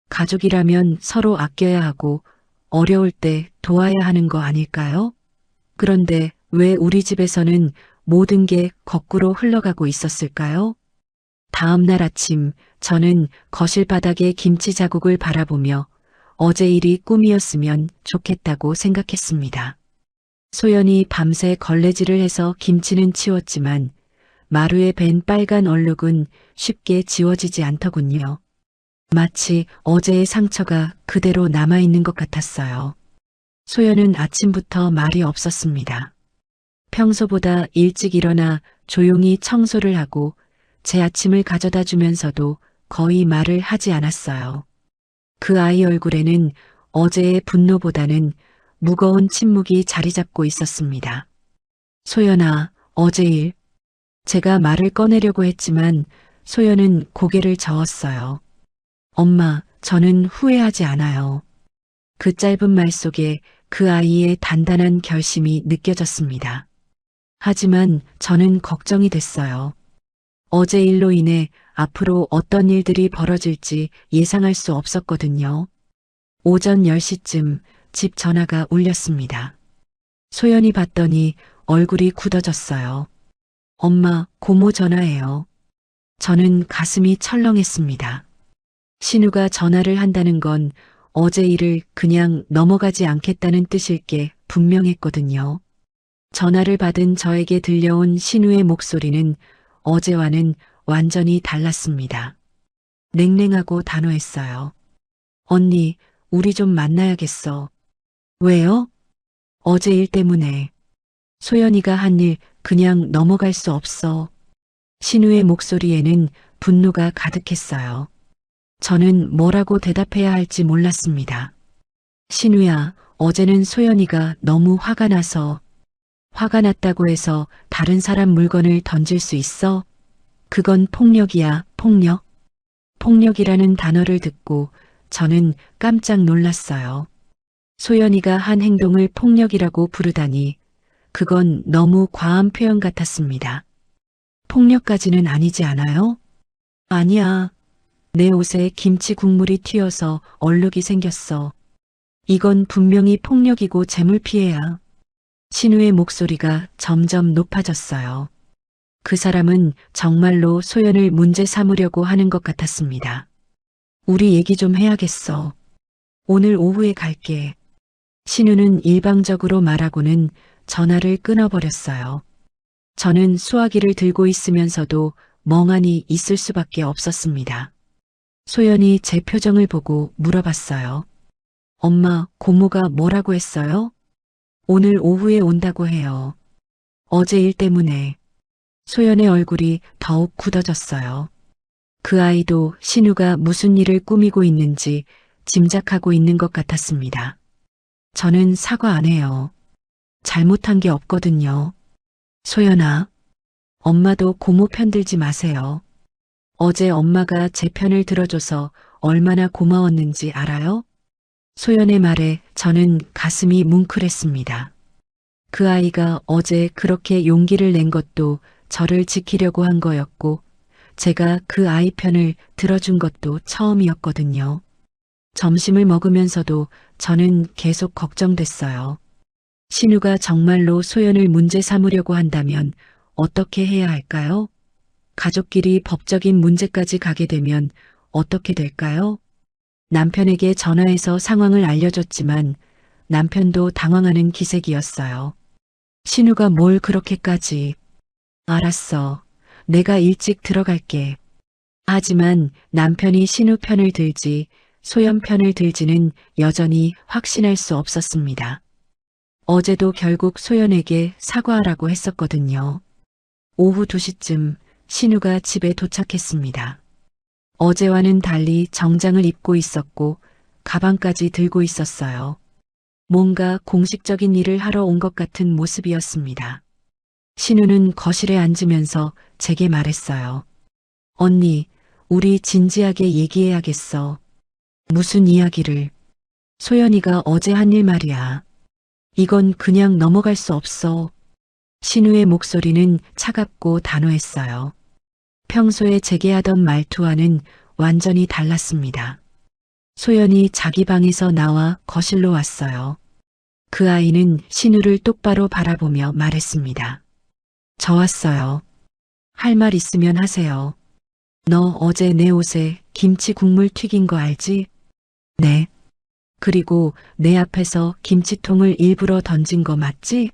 Speaker 2: 가족이라면 서로 아껴야 하고 어려울 때 도와야 하는 거 아닐까요? 그런데 왜 우리 집에서는 모든 게 거꾸로 흘러가고 있었을까요? 다음 날 아침 저는 거실 바닥에 김치 자국을 바라보며 어제 일이 꿈이었으면 좋겠다고 생각했습니다. 소연이 밤새 걸레질을 해서 김치는 치웠지만 마루에 밴 빨간 얼룩은 쉽게 지워지지 않더군요. 마치 어제의 상처가 그대로 남아있는 것 같았어요. 소연은 아침부터 말이 없었습니다. 평소보다 일찍 일어나 조용히 청소를 하고 제 아침을 가져다 주면서도 거의 말을 하지 않았어요. 그 아이 얼굴에는 어제의 분노보다는 무거운 침묵이 자리 잡고 있었습니다. 소연아, 어제 일. 제가 말을 꺼내려고 했지만 소연은 고개를 저었어요. 엄마, 저는 후회하지 않아요. 그 짧은 말 속에 그 아이의 단단한 결심이 느껴졌습니다. 하지만 저는 걱정이 됐어요. 어제 일로 인해 앞으로 어떤 일들이 벌어질지 예상할 수 없었거든요. 오전 10시쯤 집 전화가 울렸습니다. 소연이 받더니 얼굴이 굳어졌어요. 엄마, 고모 전화예요. 저는 가슴이 철렁했습니다. 신우가 전화를 한다는 건 어제 일을 그냥 넘어가지 않겠다는 뜻일 게 분명했거든요. 전화를 받은 저에게 들려온 신우의 목소리는 어제와는 완전히 달랐습니다. 냉랭하고 단호했어요. 언니, 우리 좀 만나야겠어. 왜요? 어제 일 때문에. 소연이가 한 일 그냥 넘어갈 수 없어. 신우의 목소리에는 분노가 가득했어요. 저는 뭐라고 대답해야 할지 몰랐습니다. 신우야, 어제는 소연이가 너무 화가 나서. 화가 났다고 해서 다른 사람 물건을 던질 수 있어? 그건 폭력이야, 폭력. 폭력이라는 단어를 듣고 저는 깜짝 놀랐어요. 소연이가 한 행동을 폭력이라고 부르다니 그건 너무 과한 표현 같았습니다. 폭력까지는 아니지 않아요? 아니야. 내 옷에 김치 국물이 튀어서 얼룩이 생겼어. 이건 분명히 폭력이고 재물피해야. 신우의 목소리가 점점 높아졌어요. 그 사람은 정말로 소연을 문제 삼으려고 하는 것 같았습니다. 우리 얘기 좀 해야겠어. 오늘 오후에 갈게. 신우는 일방적으로 말하고는 전화를 끊어버렸어요. 저는 수화기를 들고 있으면서도 멍하니 있을 수밖에 없었습니다. 소연이 제 표정을 보고 물어봤어요. 엄마, 고모가 뭐라고 했어요? 오늘 오후에 온다고 해요. 어제 일 때문에. 소연의 얼굴이 더욱 굳어졌어요. 그 아이도 신우가 무슨 일을 꾸미고 있는지 짐작하고 있는 것 같았습니다. 저는 사과 안 해요. 잘못한 게 없거든요. 소연아, 엄마도 고모 편들지 마세요. 어제 엄마가 제 편을 들어줘서 얼마나 고마웠는지 알아요? 소연의 말에 저는 가슴이 뭉클했습니다. 그 아이가 어제 그렇게 용기를 낸 것도 저를 지키려고 한 거였고, 제가 그 아이 편을 들어준 것도 처음이었거든요. 점심을 먹으면서도 저는 계속 걱정됐어요. 신우가 정말로 소연을 문제 삼으려고 한다면 어떻게 해야 할까요? 가족끼리 법적인 문제까지 가게 되면 어떻게 될까요? 남편에게 전화해서 상황을 알려줬지만 남편도 당황하는 기색이었어요. 신우가 뭘 그렇게까지. 알았어. 내가 일찍 들어갈게. 하지만 남편이 신우 편을 들지 소연 편을 들지는 여전히 확신할 수 없었습니다. 어제도 결국 소연에게 사과하라고 했었거든요. 오후 2시쯤 신우가 집에 도착했습니다. 어제와는 달리 정장을 입고 있었고 가방까지 들고 있었어요. 뭔가 공식적인 일을 하러 온 것 같은 모습이었습니다. 신우는 거실에 앉으면서 제게 말했어요. 언니, 우리 진지하게 얘기해야겠어. 무슨 이야기를? 소연이가 어제 한 일 말이야. 이건 그냥 넘어갈 수 없어. 신우의 목소리는 차갑고 단호했어요. 평소에 제게 하던 말투와는 완전히 달랐습니다. 소연이 자기 방에서 나와 거실로 왔어요. 그 아이는 신우를 똑바로 바라보며 말했습니다. 저 왔어요. 할 말 있으면 하세요. 너 어제 내 옷에 김치 국물 튀긴 거 알지? 네. 그리고 내 앞에서 김치통을 일부러 던진 거 맞지?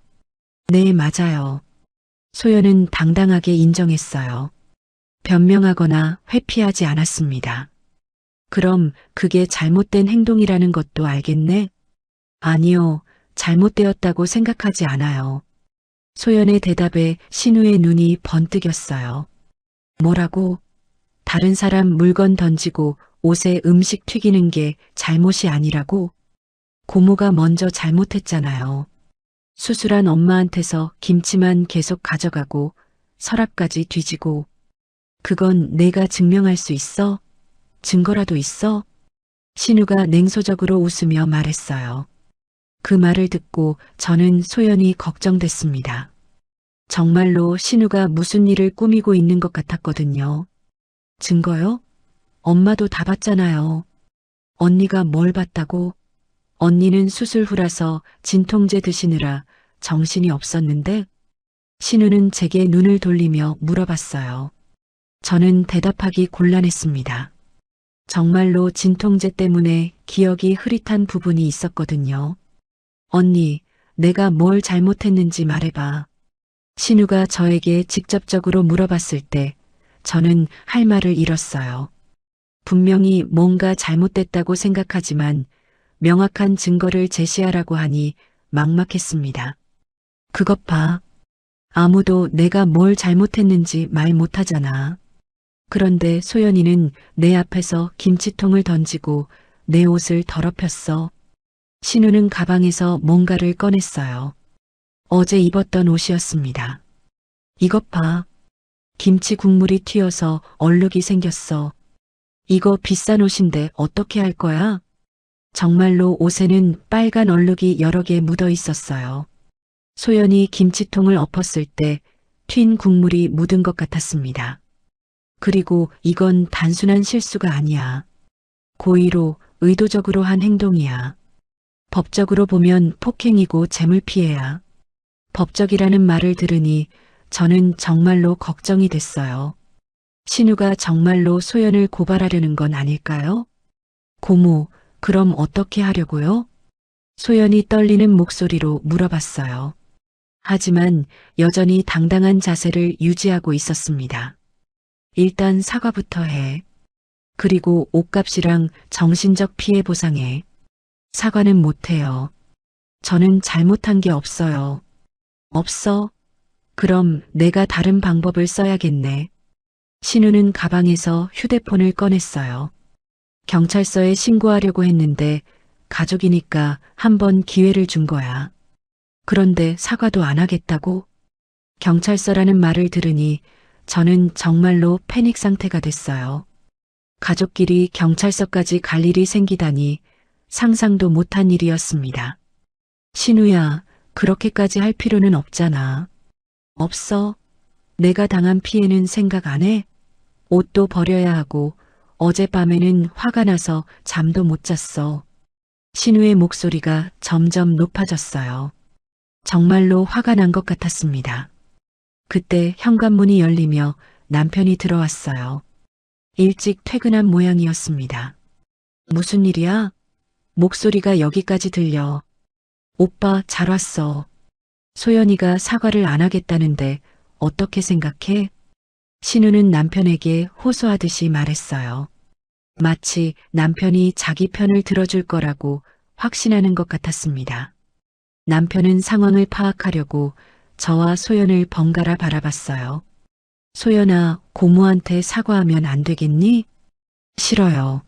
Speaker 2: 네, 맞아요. 소연은 당당하게 인정했어요. 변명하거나 회피하지 않았습니다. 그럼 그게 잘못된 행동이라는 것도 알겠네? 아니요, 잘못되었다고 생각하지 않아요. 소연의 대답에 신우의 눈이 번뜩였어요. 뭐라고? 다른 사람 물건 던지고 옷에 음식 튀기는 게 잘못이 아니라고? 고모가 먼저 잘못했잖아요. 수술한 엄마한테서 김치만 계속 가져가고 서랍까지 뒤지고. 그건 내가 증명할 수 있어? 증거라도 있어? 신우가 냉소적으로 웃으며 말했어요. 그 말을 듣고 저는 소연히 걱정됐습니다. 정말로 신우가 무슨 일을 꾸미고 있는 것 같았거든요. 증거요? 엄마도 다 봤잖아요. 언니가 뭘 봤다고? 언니는 수술 후라서 진통제 드시느라 정신이 없었는데? 신우는 제게 눈을 돌리며 물어봤어요. 저는 대답하기 곤란했습니다. 정말로 진통제 때문에 기억이 흐릿한 부분이 있었거든요. 언니, 내가 뭘 잘못했는지 말해봐. 신우가 저에게 직접적으로 물어봤을 때 저는 할 말을 잃었어요. 분명히 뭔가 잘못됐다고 생각하지만 명확한 증거를 제시하라고 하니 막막했습니다. 그것 봐. 아무도 내가 뭘 잘못했는지 말 못하잖아. 그런데 소연이는 내 앞에서 김치통을 던지고 내 옷을 더럽혔어. 신우는 가방에서 뭔가를 꺼냈어요. 어제 입었던 옷이었습니다. 이것 봐. 김치 국물이 튀어서 얼룩이 생겼어. 이거 비싼 옷인데 어떻게 할 거야? 정말로 옷에는 빨간 얼룩이 여러 개 묻어 있었어요. 소연이 김치통을 엎었을 때 튄 국물이 묻은 것 같았습니다. 그리고 이건 단순한 실수가 아니야. 고의로 의도적으로 한 행동이야. 법적으로 보면 폭행이고 재물피해야. 법적이라는 말을 들으니 저는 정말로 걱정이 됐어요. 신우가 정말로 소연을 고발하려는 건 아닐까요? 고모, 그럼 어떻게 하려고요? 소연이 떨리는 목소리로 물어봤어요. 하지만 여전히 당당한 자세를 유지하고 있었습니다. 일단 사과부터 해. 그리고 옷값이랑 정신적 피해 보상해. 사과는 못해요. 저는 잘못한 게 없어요. 없어? 그럼 내가 다른 방법을 써야겠네. 신우는 가방에서 휴대폰을 꺼냈어요. 경찰서에 신고하려고 했는데 가족이니까 한번 기회를 준 거야. 그런데 사과도 안 하겠다고? 경찰서라는 말을 들으니 저는 정말로 패닉 상태가 됐어요. 가족끼리 경찰서까지 갈 일이 생기다니 상상도 못한 일이었습니다. 신우야, 그렇게까지 할 필요는 없잖아. 없어? 내가 당한 피해는 생각 안 해? 옷도 버려야 하고 어젯밤에는 화가 나서 잠도 못 잤어. 신우의 목소리가 점점 높아졌어요. 정말로 화가 난 것 같았습니다. 그때 현관문이 열리며 남편이 들어왔어요. 일찍 퇴근한 모양이었습니다. 무슨 일이야? 목소리가 여기까지 들려. 오빠 잘 왔어. 소연이가 사과를 안 하겠다는데 어떻게 생각해? 신우는 남편에게 호소하듯이 말했어요. 마치 남편이 자기 편을 들어줄 거라고 확신하는 것 같았습니다. 남편은 상황을 파악하려고 저와 소연을 번갈아 바라봤어요. 소연아, 고모한테 사과하면 안 되겠니? 싫어요.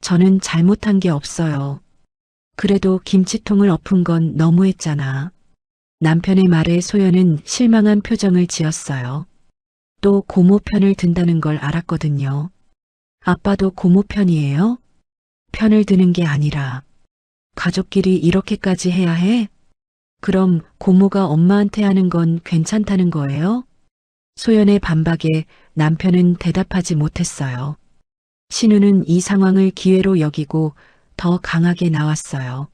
Speaker 2: 저는 잘못한 게 없어요. 그래도 김치통을 엎은 건 너무했잖아. 남편의 말에 소연은 실망한 표정을 지었어요. 또 고모 편을 든다는 걸 알았거든요. 아빠도 고모 편이에요? 편을 드는 게 아니라 가족끼리 이렇게까지 해야 해? 그럼 고모가 엄마한테 하는 건 괜찮다는 거예요? 소연의 반박에 남편은 대답하지 못했어요. 신우는 이 상황을 기회로 여기고 더 강하게 나왔어요.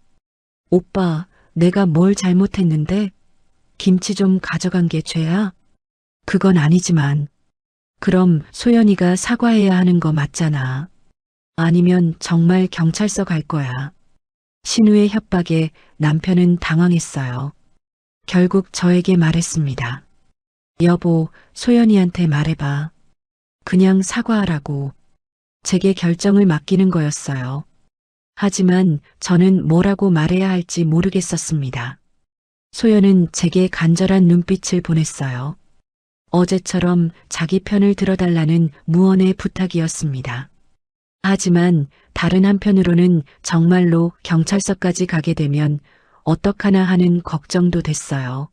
Speaker 2: 오빠, 내가 뭘 잘못했는데? 김치 좀 가져간 게 죄야? 그건 아니지만. 그럼 소연이가 사과해야 하는 거 맞잖아. 아니면 정말 경찰서 갈 거야. 신우의 협박에 남편은 당황했어요. 결국 저에게 말했습니다. 여보, 소연이한테 말해봐. 그냥 사과하라고. 제게 결정을 맡기는 거였어요. 하지만 저는 뭐라고 말해야 할지 모르겠었습니다. 소연은 제게 간절한 눈빛을 보냈어요. 어제처럼 자기 편을 들어달라는 무언의 부탁이었습니다. 하지만 다른 한편으로는 정말로 경찰서까지 가게 되면 어떡하나 하는 걱정도 됐어요.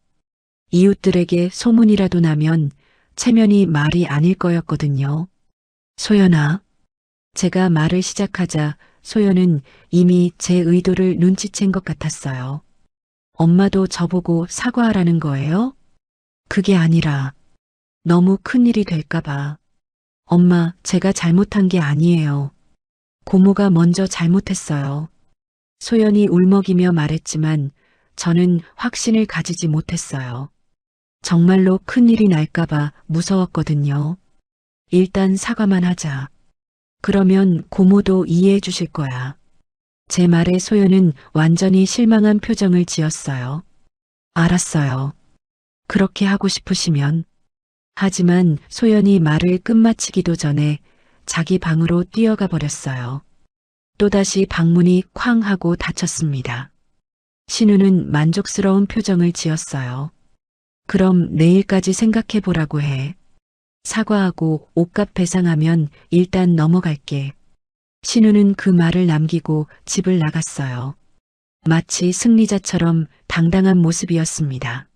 Speaker 2: 이웃들에게 소문이라도 나면 체면이 말이 아닐 거였거든요. 소연아. 제가 말을 시작하자 소연은 이미 제 의도를 눈치챈 것 같았어요. 엄마도 저보고 사과하라는 거예요? 그게 아니라 너무 큰일이 될까봐. 엄마, 제가 잘못한 게 아니에요. 고모가 먼저 잘못했어요. 소연이 울먹이며 말했지만 저는 확신을 가지지 못했어요. 정말로 큰일이 날까봐 무서웠거든요. 일단 사과만 하자. 그러면 고모도 이해해 주실 거야. 제 말에 소연은 완전히 실망한 표정을 지었어요. 알았어요. 그렇게 하고 싶으시면. 하지만 소연이 말을 끝마치기도 전에 자기 방으로 뛰어가 버렸어요. 또다시 방문이 쾅 하고 닫혔습니다. 신우는 만족스러운 표정을 지었어요. 그럼 내일까지 생각해 보라고 해. 사과하고 옷값 배상하면 일단 넘어갈게. 신우는 그 말을 남기고 집을 나갔어요. 마치 승리자처럼 당당한 모습이었습니다.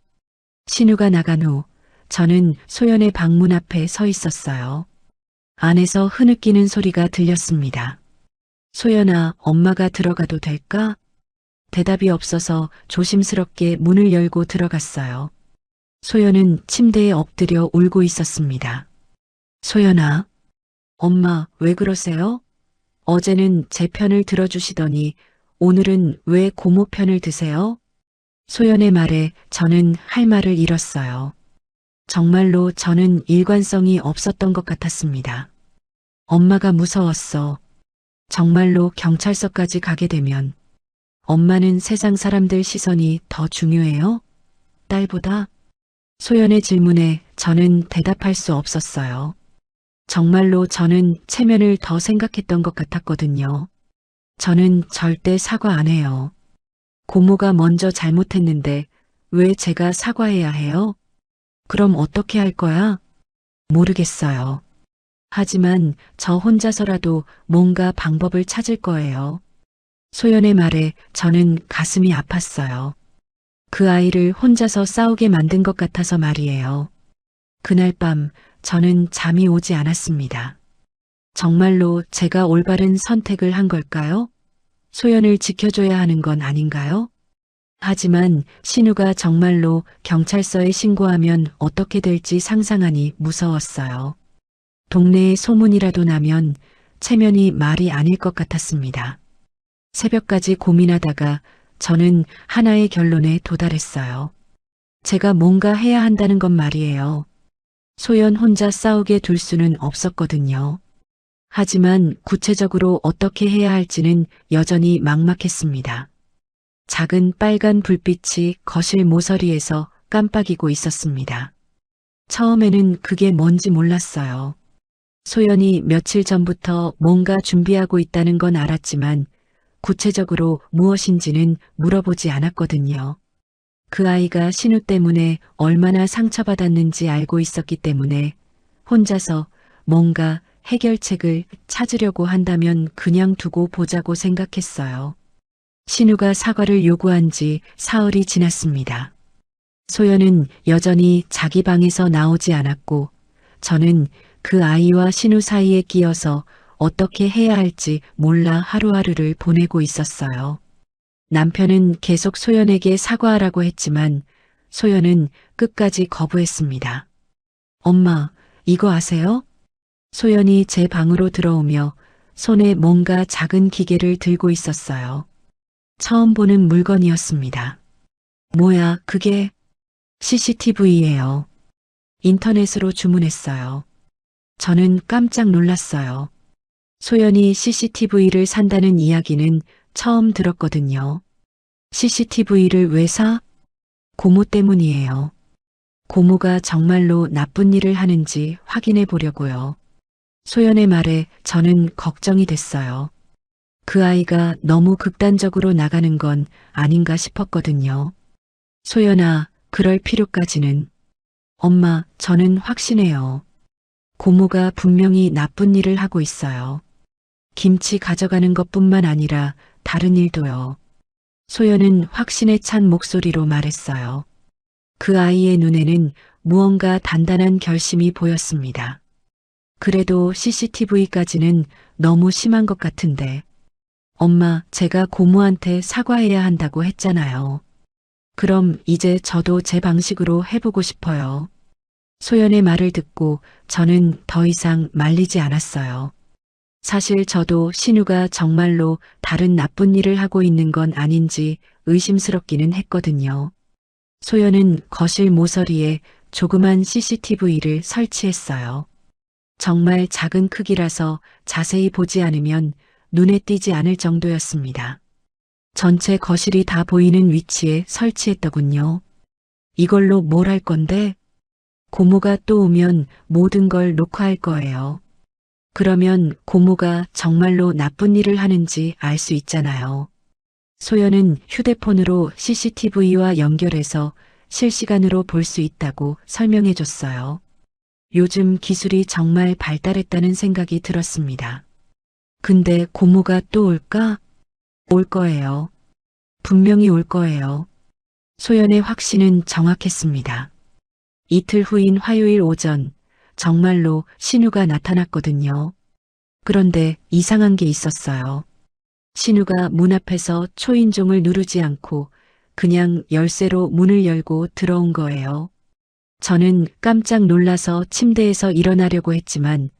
Speaker 2: 신우가 나간 후 저는 소연의 방문 앞에 서 있었어요. 안에서 흐느끼는 소리가 들렸습니다. 소연아, 엄마가 들어가도 될까? 대답이 없어서 조심스럽게 문을 열고 들어갔어요. 소연은 침대에 엎드려 울고 있었습니다. 소연아, 엄마, 왜 그러세요? 어제는 제 편을 들어주시더니 오늘은 왜 고모 편을 드세요? 소연의 말에 저는 할 말을 잃었어요. 정말로 저는 일관성이 없었던 것 같았습니다. 엄마가 무서웠어. 정말로 경찰서까지 가게 되면 엄마는 세상 사람들 시선이 더 중요해요? 딸보다? 소연의 질문에 저는 대답할 수 없었어요. 정말로 저는 체면을 더 생각했던 것 같았거든요. 저는 절대 사과 안 해요. 고모가 먼저 잘못했는데 왜 제가 사과해야 해요? 그럼 어떻게 할 거야? 모르겠어요. 하지만 저 혼자서라도 뭔가 방법을 찾을 거예요. 소연의 말에 저는 가슴이 아팠어요. 그 아이를 혼자서 싸우게 만든 것 같아서 말이에요. 그날 밤 저는 잠이 오지 않았습니다. 정말로 제가 올바른 선택을 한 걸까요? 소연을 지켜줘야 하는 건 아닌가요? 하지만 신우가 정말로 경찰서에 신고하면 어떻게 될지 상상하니 무서웠어요. 동네에 소문이라도 나면 체면이 말이 아닐 것 같았습니다. 새벽까지 고민하다가 저는 하나의 결론에 도달했어요. 제가 뭔가 해야 한다는 건 말이에요. 소연 혼자 싸우게 둘 수는 없었거든요. 하지만 구체적으로 어떻게 해야 할지는 여전히 막막했습니다. 작은 빨간 불빛이 거실 모서리에서 깜빡이고 있었습니다. 처음에는 그게 뭔지 몰랐어요. 소연이 며칠 전부터 뭔가 준비하고 있다는 건 알았지만 구체적으로 무엇인지는 물어보지 않았거든요. 그 아이가 신우 때문에 얼마나 상처받았는지 알고 있었기 때문에 혼자서 뭔가 해결책을 찾으려고 한다면 그냥 두고 보자고 생각했어요. 신우가 사과를 요구한 지 사흘이 지났습니다. 소연은 여전히 자기 방에서 나오지 않았고 저는 그 아이와 신우 사이에 끼어서 어떻게 해야 할지 몰라 하루하루를 보내고 있었어요. 남편은 계속 소연에게 사과하라고 했지만 소연은 끝까지 거부했습니다. 엄마, 이거 아세요? 소연이 제 방으로 들어오며 손에 뭔가 작은 기계를 들고 있었어요. 처음 보는 물건이었습니다. 뭐야, 그게? CCTV예요. 인터넷으로 주문했어요. 저는 깜짝 놀랐어요. 소연이 CCTV를 산다는 이야기는 처음 들었거든요. CCTV를 왜 사? 고모 때문이에요. 고모가 정말로 나쁜 일을 하는지 확인해 보려고요. 소연의 말에 저는 걱정이 됐어요. 그 아이가 너무 극단적으로 나가는 건 아닌가 싶었거든요. 소연아, 그럴 필요까지는. 엄마, 저는 확신해요. 고모가 분명히 나쁜 일을 하고 있어요. 김치 가져가는 것뿐만 아니라 다른 일도요. 소연은 확신에 찬 목소리로 말했어요. 그 아이의 눈에는 무언가 단단한 결심이 보였습니다. 그래도 CCTV까지는 너무 심한 것 같은데. 엄마, 제가 고모한테 사과해야 한다고 했잖아요. 그럼 이제 저도 제 방식으로 해보고 싶어요. 소연의 말을 듣고 저는 더 이상 말리지 않았어요. 사실 저도 신우가 정말로 다른 나쁜 일을 하고 있는 건 아닌지 의심스럽기는 했거든요. 소연은 거실 모서리에 조그만 CCTV를 설치했어요. 정말 작은 크기라서 자세히 보지 않으면 눈에 띄지 않을 정도였습니다. 전체 거실이 다 보이는 위치에 설치했더군요. 이걸로 뭘 할 건데? 고모가 또 오면 모든 걸 녹화할 거예요. 그러면 고모가 정말로 나쁜 일을 하는지 알 수 있잖아요. 소연은 휴대폰으로 CCTV와 연결해서 실시간으로 볼 수 있다고 설명해 줬어요. 요즘 기술이 정말 발달했다는 생각이 들었습니다. 근데 고모가 또 올까? 올 거예요. 분명히 올 거예요. 소연의 확신은 정확했습니다. 이틀 후인 화요일 오전, 정말로 신우가 나타났거든요. 그런데 이상한 게 있었어요. 신우가 문 앞에서 초인종을 누르지 않고 그냥 열쇠로 문을 열고 들어온 거예요. 저는 깜짝 놀라서 침대에서 일어나려고 했지만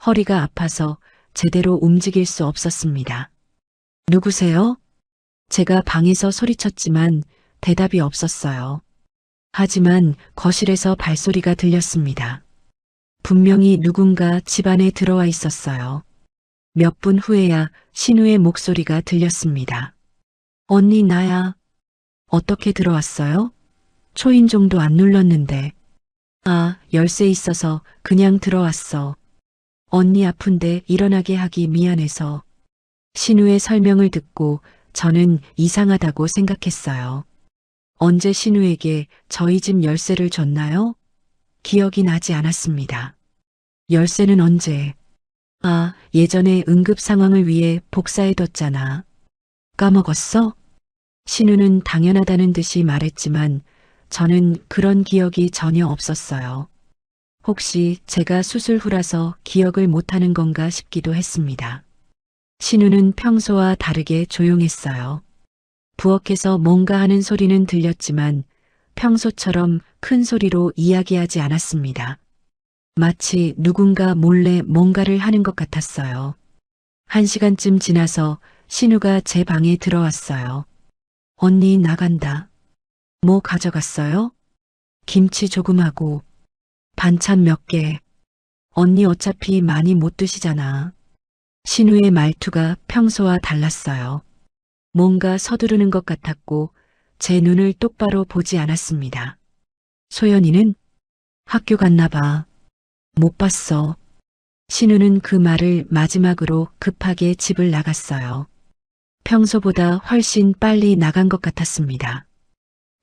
Speaker 2: 허리가 아파서 제대로 움직일 수 없었습니다. 누구세요? 제가 방에서 소리쳤지만 대답이 없었어요. 하지만 거실에서 발소리가 들렸습니다. 분명히 누군가 집 안에 들어와 있었어요. 몇 분 후에야 신우의 목소리가 들렸습니다. 언니, 나야. 어떻게 들어왔어요? 초인종도 안 눌렀는데. 아, 열쇠 있어서 그냥 들어왔어. 언니 아픈데 일어나게 하기 미안해서. 신우의 설명을 듣고 저는 이상하다고 생각했어요. 언제 신우에게 저희 집 열쇠를 줬나요? 기억이 나지 않았습니다. 열쇠는 언제? 아, 예전에 응급 상황을 위해 복사해뒀잖아. 까먹었어? 신우는 당연하다는 듯이 말했지만 저는 그런 기억이 전혀 없었어요. 혹시 제가 수술 후라서 기억을 못하는 건가 싶기도 했습니다. 신우는 평소와 다르게 조용했어요. 부엌에서 뭔가 하는 소리는 들렸지만 평소처럼 큰 소리로 이야기하지 않았습니다. 마치 누군가 몰래 뭔가를 하는 것 같았어요. 1시간쯤 지나서 신우가 제 방에 들어왔어요. 언니 나간다. 뭐 가져갔어요? 김치 조금하고 반찬 몇 개. 언니 어차피 많이 못 드시잖아. 신우의 말투가 평소와 달랐어요. 뭔가 서두르는 것 같았고 제 눈을 똑바로 보지 않았습니다. 소연이는? 학교 갔나 봐. 못 봤어. 신우는 그 말을 마지막으로 급하게 집을 나갔어요. 평소보다 훨씬 빨리 나간 것 같았습니다.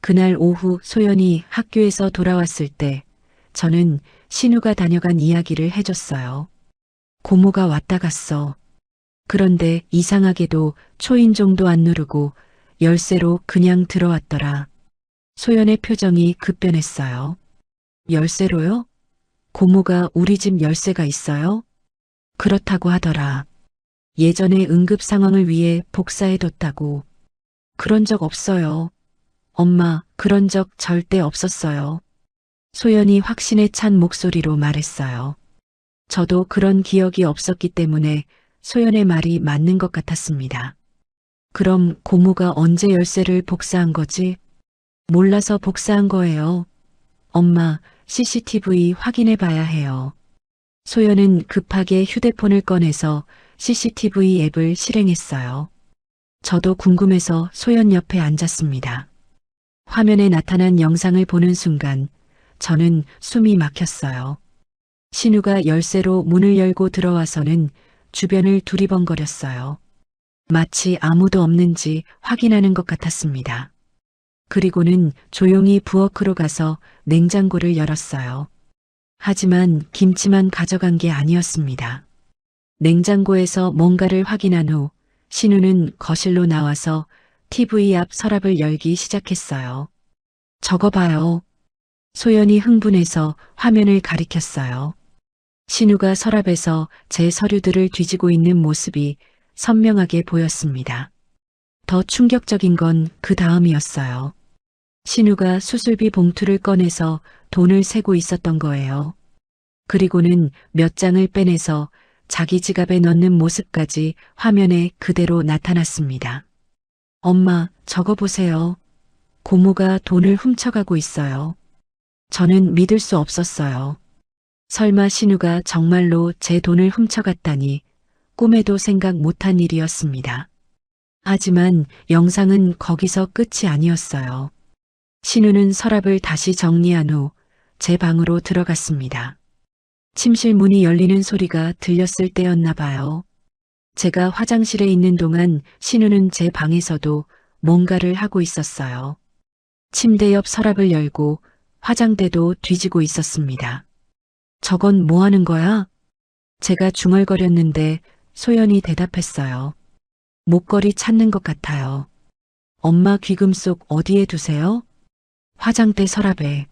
Speaker 2: 그날 오후 소연이 학교에서 돌아왔을 때 저는 신우가 다녀간 이야기를 해줬어요. 고모가 왔다 갔어. 그런데 이상하게도 초인종도 안 누르고 열쇠로 그냥 들어왔더라. 소연의 표정이 급변했어요. 열쇠로요? 고모가 우리 집 열쇠가 있어요? 그렇다고 하더라. 예전에 응급 상황을 위해 복사해뒀다고. 그런 적 없어요. 엄마, 그런 적 절대 없었어요. 소연이 확신에 찬 목소리로 말했어요. 저도 그런 기억이 없었기 때문에 소연의 말이 맞는 것 같았습니다. 그럼 고모가 언제 열쇠를 복사한 거지? 몰라서 복사한 거예요. 엄마, CCTV 확인해 봐야 해요. 소연은 급하게 휴대폰을 꺼내서 CCTV 앱을 실행했어요. 저도 궁금해서 소연 옆에 앉았습니다. 화면에 나타난 영상을 보는 순간 저는 숨이 막혔어요. 신우가 열쇠로 문을 열고 들어와서는 주변을 두리번거렸어요. 마치 아무도 없는지 확인하는 것 같았습니다. 그리고는 조용히 부엌으로 가서 냉장고를 열었어요. 하지만 김치만 가져간 게 아니었습니다. 냉장고에서 뭔가를 확인한 후 신우는 거실로 나와서 TV 앞 서랍을 열기 시작했어요. 저거 봐요. 소연이 흥분해서 화면을 가리켰어요. 신우가 서랍에서 제 서류들을 뒤지고 있는 모습이 선명하게 보였습니다. 더 충격적인 건 그 다음이었어요. 신우가 수술비 봉투를 꺼내서 돈을 세고 있었던 거예요. 그리고는 몇 장을 빼내서 자기 지갑에 넣는 모습까지 화면에 그대로 나타났습니다. 엄마, 저거 보세요. 고모가 돈을 훔쳐가고 있어요. 저는 믿을 수 없었어요. 설마 신우가 정말로 제 돈을 훔쳐갔다니 꿈에도 생각 못한 일이었습니다. 하지만 영상은 거기서 끝이 아니었어요. 신우는 서랍을 다시 정리한 후 제 방으로 들어갔습니다. 침실 문이 열리는 소리가 들렸을 때였나 봐요. 제가 화장실에 있는 동안 신우는 제 방에서도 뭔가를 하고 있었어요. 침대 옆 서랍을 열고 화장대도 뒤지고 있었습니다. 저건 뭐 하는 거야? 제가 중얼거렸는데 소연이 대답했어요. 목걸이 찾는 것 같아요. 엄마 귀금속 어디에 두세요? 화장대 서랍에.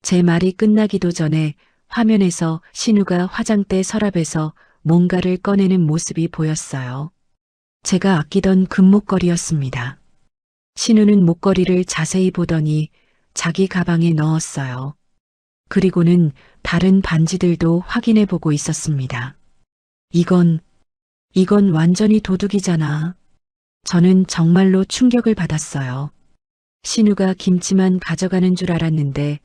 Speaker 2: 제 말이 끝나기도 전에 화면에서 신우가 화장대 서랍에서 뭔가를 꺼내는 모습이 보였어요. 제가 아끼던 금목걸이였습니다. 신우는 목걸이를 자세히 보더니 자기 가방에 넣었어요. 그리고는 다른 반지들도 확인해 보고 있었습니다. 이건 완전히 도둑이잖아. 저는 정말로 충격을 받았어요. 신우가 김치만 가져가는 줄 알았는데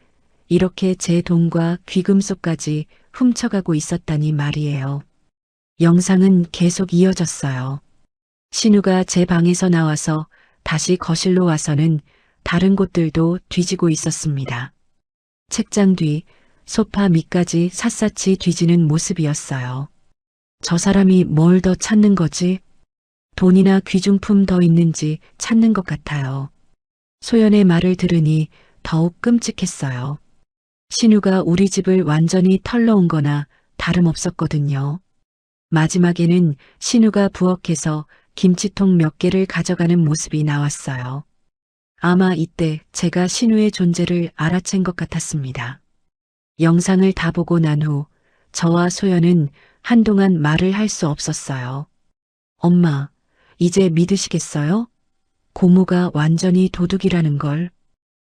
Speaker 2: 이렇게 제 돈과 귀금속까지 훔쳐가고 있었다니 말이에요. 영상은 계속 이어졌어요. 신우가 제 방에서 나와서 다시 거실로 와서는 다른 곳들도 뒤지고 있었습니다. 책장 뒤, 소파 밑까지 샅샅이 뒤지는 모습이었어요. 저 사람이 뭘 더 찾는 거지? 돈이나 귀중품 더 있는지 찾는 것 같아요. 소연의 말을 들으니 더욱 끔찍했어요. 신우가 우리 집을 완전히 털러온 거나 다름없었거든요. 마지막에는 신우가 부엌에서 김치통 몇 개를 가져가는 모습이 나왔어요. 아마 이때 제가 신우의 존재를 알아챈 것 같았습니다. 영상을 다 보고 난 후 저와 소연은 한동안 말을 할 수 없었어요. 엄마, 이제 믿으시겠어요? 고모가 완전히 도둑이라는 걸.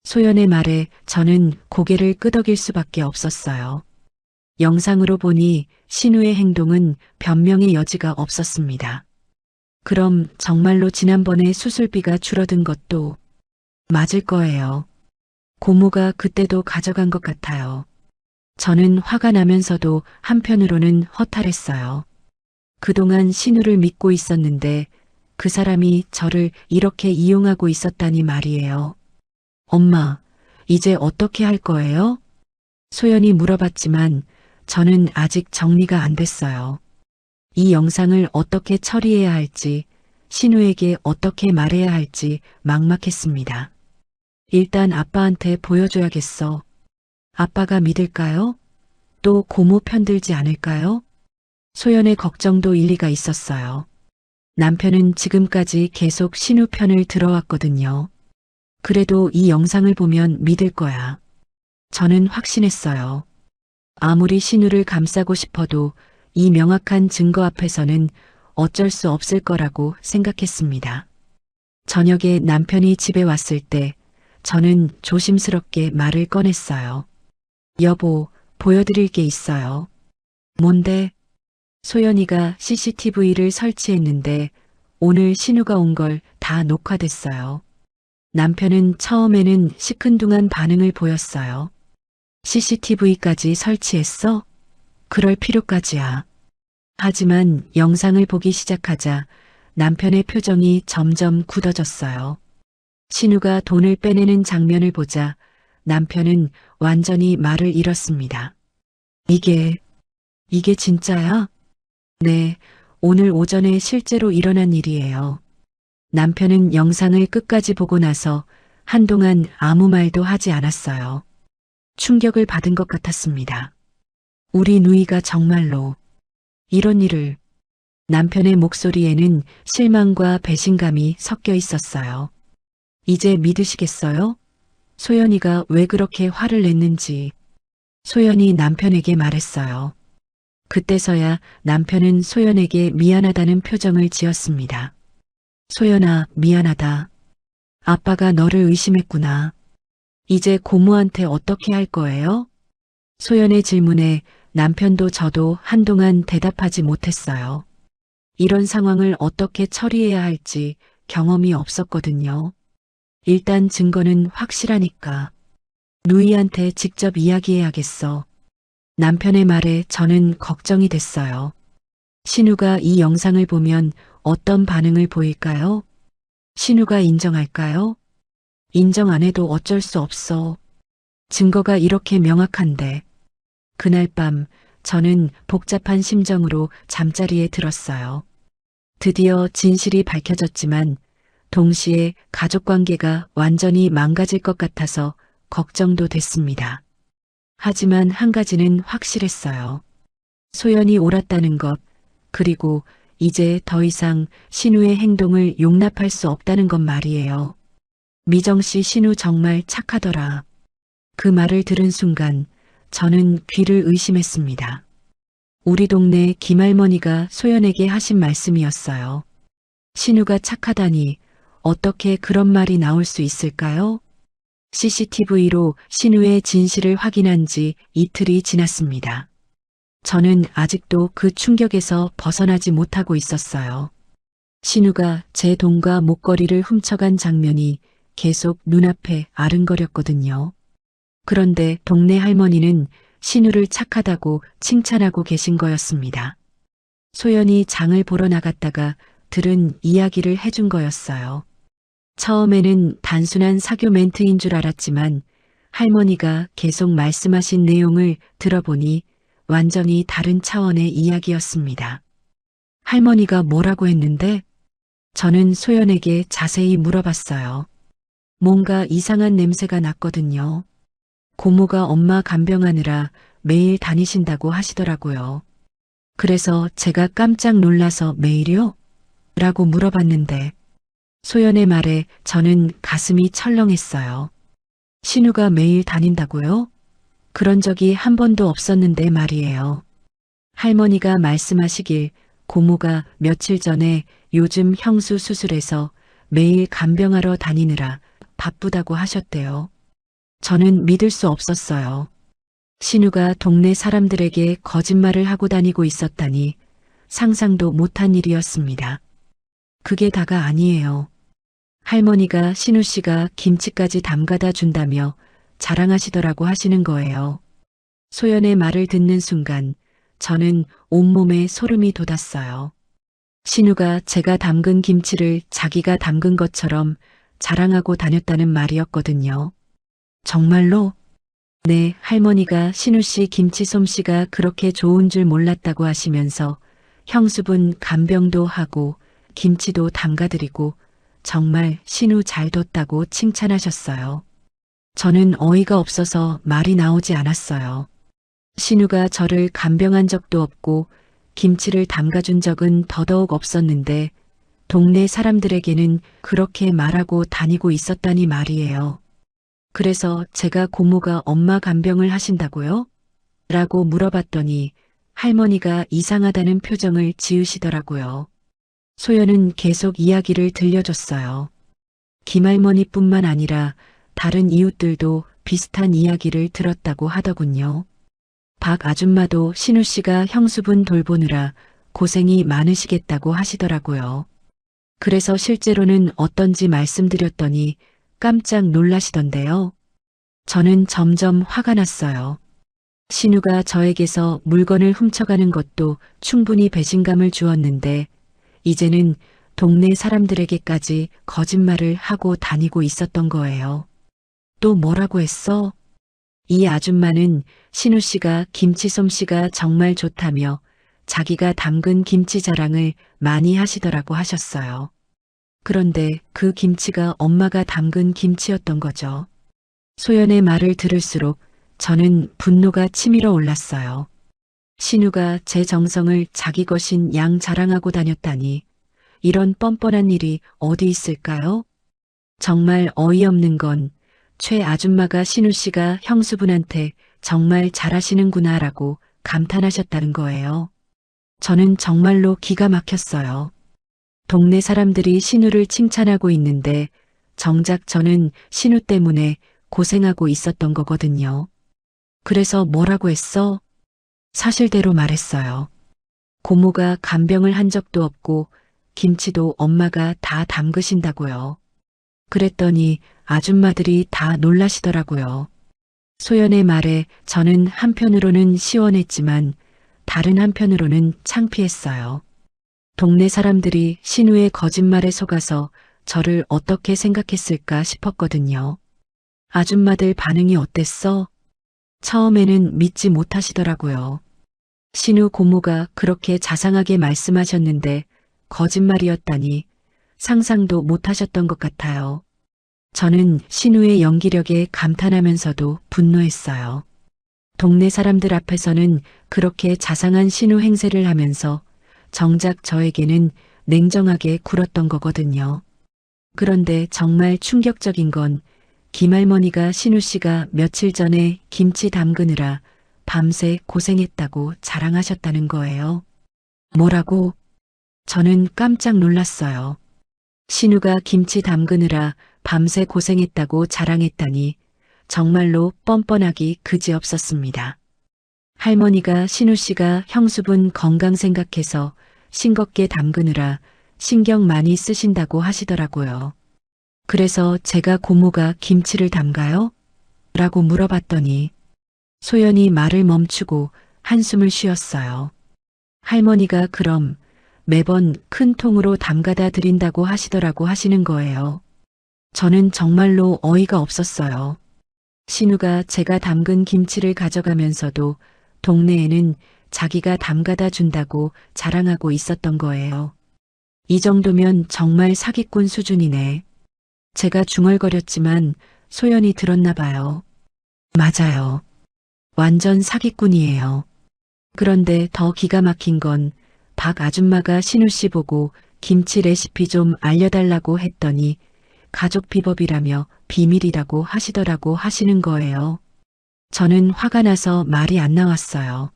Speaker 2: 소연의 말에 저는 고개를 끄덕일 수밖에 없었어요. 영상으로 보니 신우의 행동은 변명의 여지가 없었습니다. 그럼 정말로 지난번에 수술비가 줄어든 것도 맞을 거예요. 고모가 그때도 가져간 것 같아요. 저는 화가 나면서도 한편으로는 허탈했어요. 그동안 신우를 믿고 있었는데 그 사람이 저를 이렇게 이용하고 있었다니 말이에요. 엄마, 이제 어떻게 할 거예요? 소연이 물어봤지만 저는 아직 정리가 안 됐어요. 이 영상을 어떻게 처리해야 할지, 신우에게 어떻게 말해야 할지 막막했습니다. 일단 아빠한테 보여줘야겠어. 아빠가 믿을까요? 또 고모 편들지 않을까요? 소연의 걱정도 일리가 있었어요. 남편은 지금까지 계속 신우 편을 들어왔거든요. 그래도 이 영상을 보면 믿을 거야. 저는 확신했어요. 아무리 신우를 감싸고 싶어도 이 명확한 증거 앞에서는 어쩔 수 없을 거라고 생각했습니다. 저녁에 남편이 집에 왔을 때 저는 조심스럽게 말을 꺼냈어요. 여보, 보여드릴 게 있어요. 뭔데? 소연이가 CCTV를 설치했는데 오늘 신우가 온 걸 다 녹화됐어요. 남편은 처음에는 시큰둥한 반응을 보였어요. CCTV까지 설치했어? 그럴 필요까지야. 하지만 영상을 보기 시작하자 남편의 표정이 점점 굳어졌어요. 신우가 돈을 빼내는 장면을 보자 남편은 완전히 말을 잃었습니다. 이게 진짜야? 네, 오늘 오전에 실제로 일어난 일이에요. 남편은 영상을 끝까지 보고 나서 한동안 아무 말도 하지 않았어요. 충격을 받은 것 같았습니다. 우리 누이가 정말로 이런 일을. 남편의 목소리에는 실망과 배신감이 섞여 있었어요. 이제 믿으시겠어요? 소연이가 왜 그렇게 화를 냈는지. 소연이 남편에게 말했어요. 그때서야 남편은 소연에게 미안하다는 표정을 지었습니다. 소연아, 미안하다. 아빠가 너를 의심했구나. 이제 고모한테 어떻게 할 거예요? 소연의 질문에 남편도 저도 한동안 대답하지 못했어요. 이런 상황을 어떻게 처리해야 할지 경험이 없었거든요. 일단 증거는 확실하니까. 누이한테 직접 이야기해야겠어. 남편의 말에 저는 걱정이 됐어요. 신우가 이 영상을 보면 어떤 반응을 보일까요? 신우가 인정할까요? 인정 안 해도 어쩔 수 없어. 증거가 이렇게 명확한데. 그날 밤 저는 복잡한 심정으로 잠자리에 들었어요. 드디어 진실이 밝혀졌지만 동시에 가족관계가 완전히 망가질 것 같아서 걱정도 됐습니다. 하지만 한 가지는 확실했어요. 소연이 옳았다는 것, 그리고 이제 더 이상 신우의 행동을 용납할 수 없다는 것 말이에요. 미정 씨 신우 정말 착하더라. 그 말을 들은 순간 저는 귀를 의심했습니다. 우리 동네 김할머니가 소연에게 하신 말씀이었어요. 신우가 착하다니 어떻게 그런 말이 나올 수 있을까요? CCTV로 신우의 진실을 확인한 지 이틀이 지났습니다. 저는 아직도 그 충격에서 벗어나지 못하고 있었어요. 신우가 제 돈과 목걸이를 훔쳐간 장면이 계속 눈앞에 아른거렸거든요. 그런데 동네 할머니는 신우를 착하다고 칭찬하고 계신 거였습니다. 소연이 장을 보러 나갔다가 들은 이야기를 해준 거였어요. 처음에는 단순한 사교 멘트인 줄 알았지만 할머니가 계속 말씀하신 내용을 들어보니 완전히 다른 차원의 이야기였습니다. 할머니가 뭐라고 했는데? 저는 소연에게 자세히 물어봤어요. 뭔가 이상한 냄새가 났거든요. 고모가 엄마 간병하느라 매일 다니신다고 하시더라고요. 그래서 제가 깜짝 놀라서 매일요? 라고 물어봤는데 소연의 말에 저는 가슴이 철렁했어요. 신우가 매일 다닌다고요? 그런 적이 한 번도 없었는데 말이에요. 할머니가 말씀하시길 고모가 며칠 전에 요즘 형수 수술해서 매일 간병하러 다니느라 바쁘다고 하셨대요. 저는 믿을 수 없었어요. 신우가 동네 사람들에게 거짓말을 하고 다니고 있었다니 상상도 못한 일이었습니다. 그게 다가 아니에요. 할머니가 신우 씨가 김치까지 담가다 준다며 자랑하시더라고 하시는 거예요. 소연의 말을 듣는 순간 저는 온몸에 소름이 돋았어요. 신우가 제가 담근 김치를 자기가 담근 것처럼 자랑하고 다녔다는 말이었거든요. 정말로? 네, 할머니가 신우 씨 김치 솜씨가 그렇게 좋은 줄 몰랐다고 하시면서 형수분 간병도 하고 김치도 담가드리고 정말 신우 잘 뒀다고 칭찬하셨어요. 저는 어이가 없어서 말이 나오지 않았어요. 신우가 저를 간병한 적도 없고 김치를 담가준 적은 더더욱 없었는데 동네 사람들에게는 그렇게 말하고 다니고 있었다니 말이에요. 그래서 제가 고모가 엄마 간병을 하신다고요? 라고 물어봤더니 할머니가 이상하다는 표정을 지으시더라고요. 소연은 계속 이야기를 들려줬어요. 김할머니뿐만 아니라 다른 이웃들도 비슷한 이야기를 들었다고 하더군요. 박 아줌마도 신우 씨가 형수분 돌보느라 고생이 많으시겠다고 하시더라고요. 그래서 실제로는 어떤지 말씀드렸더니 깜짝 놀라시던데요. 저는 점점 화가 났어요. 신우가 저에게서 물건을 훔쳐가는 것도 충분히 배신감을 주었는데 이제는 동네 사람들에게까지 거짓말을 하고 다니고 있었던 거예요. 또 뭐라고 했어? 이 아줌마는 신우 씨가 김치 솜씨가 정말 좋다며 자기가 담근 김치 자랑을 많이 하시더라고 하셨어요. 그런데 그 김치가 엄마가 담근 김치였던 거죠. 소연의 말을 들을수록 저는 분노가 치밀어 올랐어요. 신우가 제 정성을 자기 것인 양 자랑하고 다녔다니 이런 뻔뻔한 일이 어디 있을까요? 정말 어이없는 건 최 아줌마가 신우 씨가 형수분한테 정말 잘하시는구나라고 감탄하셨다는 거예요. 저는 정말로 기가 막혔어요. 동네 사람들이 신우를 칭찬하고 있는데 정작 저는 신우 때문에 고생하고 있었던 거거든요. 그래서 뭐라고 했어? 사실대로 말했어요. 고모가 간병을 한 적도 없고 김치도 엄마가 다 담그신다고요. 그랬더니 아줌마들이 다 놀라시더라고요. 소연의 말에 저는 한편으로는 시원했지만 다른 한편으로는 창피했어요. 동네 사람들이 신우의 거짓말에 속아서 저를 어떻게 생각했을까 싶었거든요. 아줌마들 반응이 어땠어? 처음에는 믿지 못하시더라고요. 신우 고모가 그렇게 자상하게 말씀하셨는데 거짓말이었다니 상상도 못하셨던 것 같아요. 저는 신우의 연기력에 감탄하면서도 분노했어요. 동네 사람들 앞에서는 그렇게 자상한 신우 행세를 하면서 정작 저에게는 냉정하게 굴었던 거거든요. 그런데 정말 충격적인 건 김할머니가 신우 씨가 며칠 전에 김치 담그느라 밤새 고생했다고 자랑하셨다는 거예요. 뭐라고? 저는 깜짝 놀랐어요. 신우가 김치 담그느라 밤새 고생했다고 자랑했다니 정말로 뻔뻔하기 그지없었습니다. 할머니가 신우 씨가 형수분 건강 생각해서 싱겁게 담그느라 신경 많이 쓰신다고 하시더라고요. 그래서 제가 고모가 김치를 담가요? 라고 물어봤더니 소연이 말을 멈추고 한숨을 쉬었어요. 할머니가 그럼 매번 큰 통으로 담가다 드린다고 하시더라고 하시는 거예요. 저는 정말로 어이가 없었어요. 신우가 제가 담근 김치를 가져가면서도 동네에는 자기가 담가다 준다고 자랑하고 있었던 거예요. 이 정도면 정말 사기꾼 수준이네. 제가 중얼거렸지만 소연이 들었나 봐요. 맞아요. 완전 사기꾼이에요. 그런데 더 기가 막힌 건 박 아줌마가 신우 씨 보고 김치 레시피 좀 알려달라고 했더니 가족 비법이라며 비밀이라고 하시더라고 하시는 거예요. 저는 화가 나서 말이 안 나왔어요.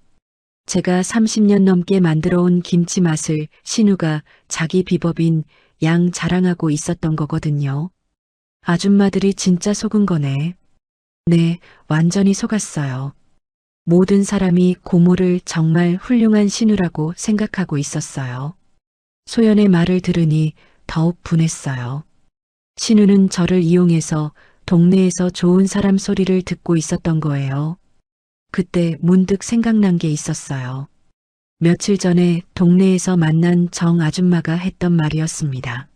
Speaker 2: 제가 30년 넘게 만들어 온 김치 맛을 신우가 자기 비법인 양 자랑하고 있었던 거거든요. 아줌마들이 진짜 속은 거네. 네, 완전히 속았어요. 모든 사람이 고모를 정말 훌륭한 신우라고 생각하고 있었어요. 소연의 말을 들으니 더욱 분했어요. 신우는 저를 이용해서 동네에서 좋은 사람 소리를 듣고 있었던 거예요. 그때 문득 생각난 게 있었어요. 며칠 전에 동네에서 만난 정 아줌마가 했던 말이었습니다.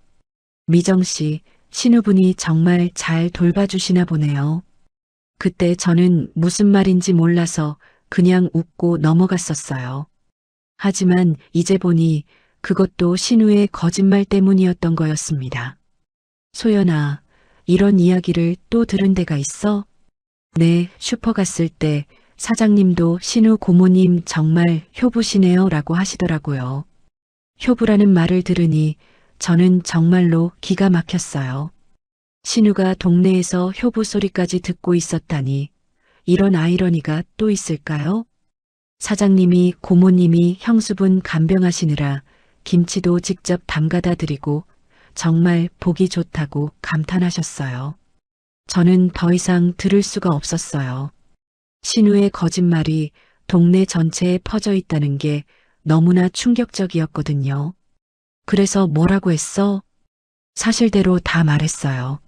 Speaker 2: 미정 씨, 신우분이 정말 잘 돌봐주시나 보네요. 그때 저는 무슨 말인지 몰라서 그냥 웃고 넘어갔었어요. 하지만 이제 보니 그것도 신우의 거짓말 때문이었던 거였습니다. 소연아, 이런 이야기를 또 들은 데가 있어? 네, 슈퍼 갔을 때 사장님도 신우 고모님 정말 효부시네요 라고 하시더라고요. 효부라는 말을 들으니 저는 정말로 기가 막혔어요. 신우가 동네에서 효부 소리까지 듣고 있었다니 이런 아이러니가 또 있을까요? 사장님이 고모님이 형수분 간병하시느라 김치도 직접 담가다 드리고 정말 보기 좋다고 감탄하셨어요. 저는 더 이상 들을 수가 없었어요. 신우의 거짓말이 동네 전체에 퍼져 있다는 게 너무나 충격적이었거든요. 그래서 뭐라고 했어? 사실대로 다 말했어요.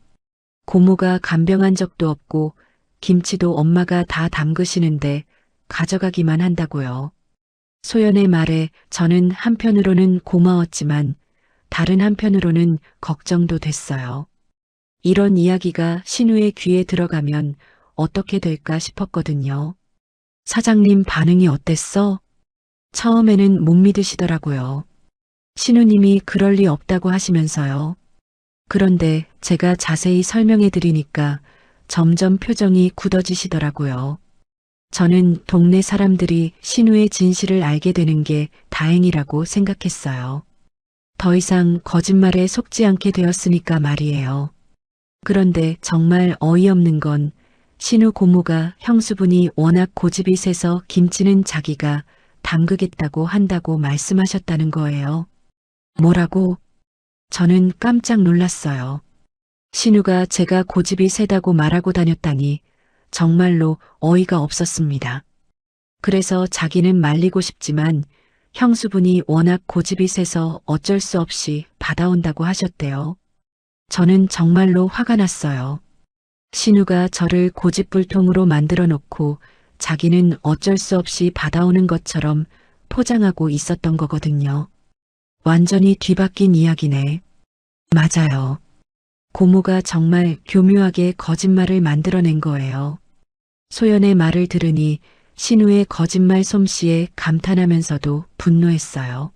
Speaker 2: 고모가 간병한 적도 없고 김치도 엄마가 다 담그시는데 가져가기만 한다고요. 소연의 말에 저는 한편으로는 고마웠지만 다른 한편으로는 걱정도 됐어요. 이런 이야기가 신우의 귀에 들어가면 어떻게 될까 싶었거든요. 사장님 반응이 어땠어? 처음에는 못 믿으시더라고요. 신우님이 그럴 리 없다고 하시면서요. 그런데 제가 자세히 설명해 드리니까 점점 표정이 굳어지시더라고요. 저는 동네 사람들이 신우의 진실을 알게 되는 게 다행이라고 생각했어요. 더 이상 거짓말에 속지 않게 되었으니까 말이에요. 그런데 정말 어이없는 건 신우 고모가 형수분이 워낙 고집이 세서 김치는 자기가 담그겠다고 한다고 말씀하셨다는 거예요. 뭐라고? 저는 깜짝 놀랐어요. 신우가 제가 고집이 세다고 말하고 다녔다니 정말로 어이가 없었습니다. 그래서 자기는 말리고 싶지만 형수분이 워낙 고집이 세서 어쩔 수 없이 받아온다고 하셨대요. 저는 정말로 화가 났어요. 신우가 저를 고집불통으로 만들어 놓고 자기는 어쩔 수 없이 받아오는 것처럼 포장하고 있었던 거거든요. 완전히 뒤바뀐 이야기네. 맞아요. 고모가 정말 교묘하게 거짓말을 만들어낸 거예요. 소연의 말을 들으니 신우의 거짓말 솜씨에 감탄하면서도 분노했어요.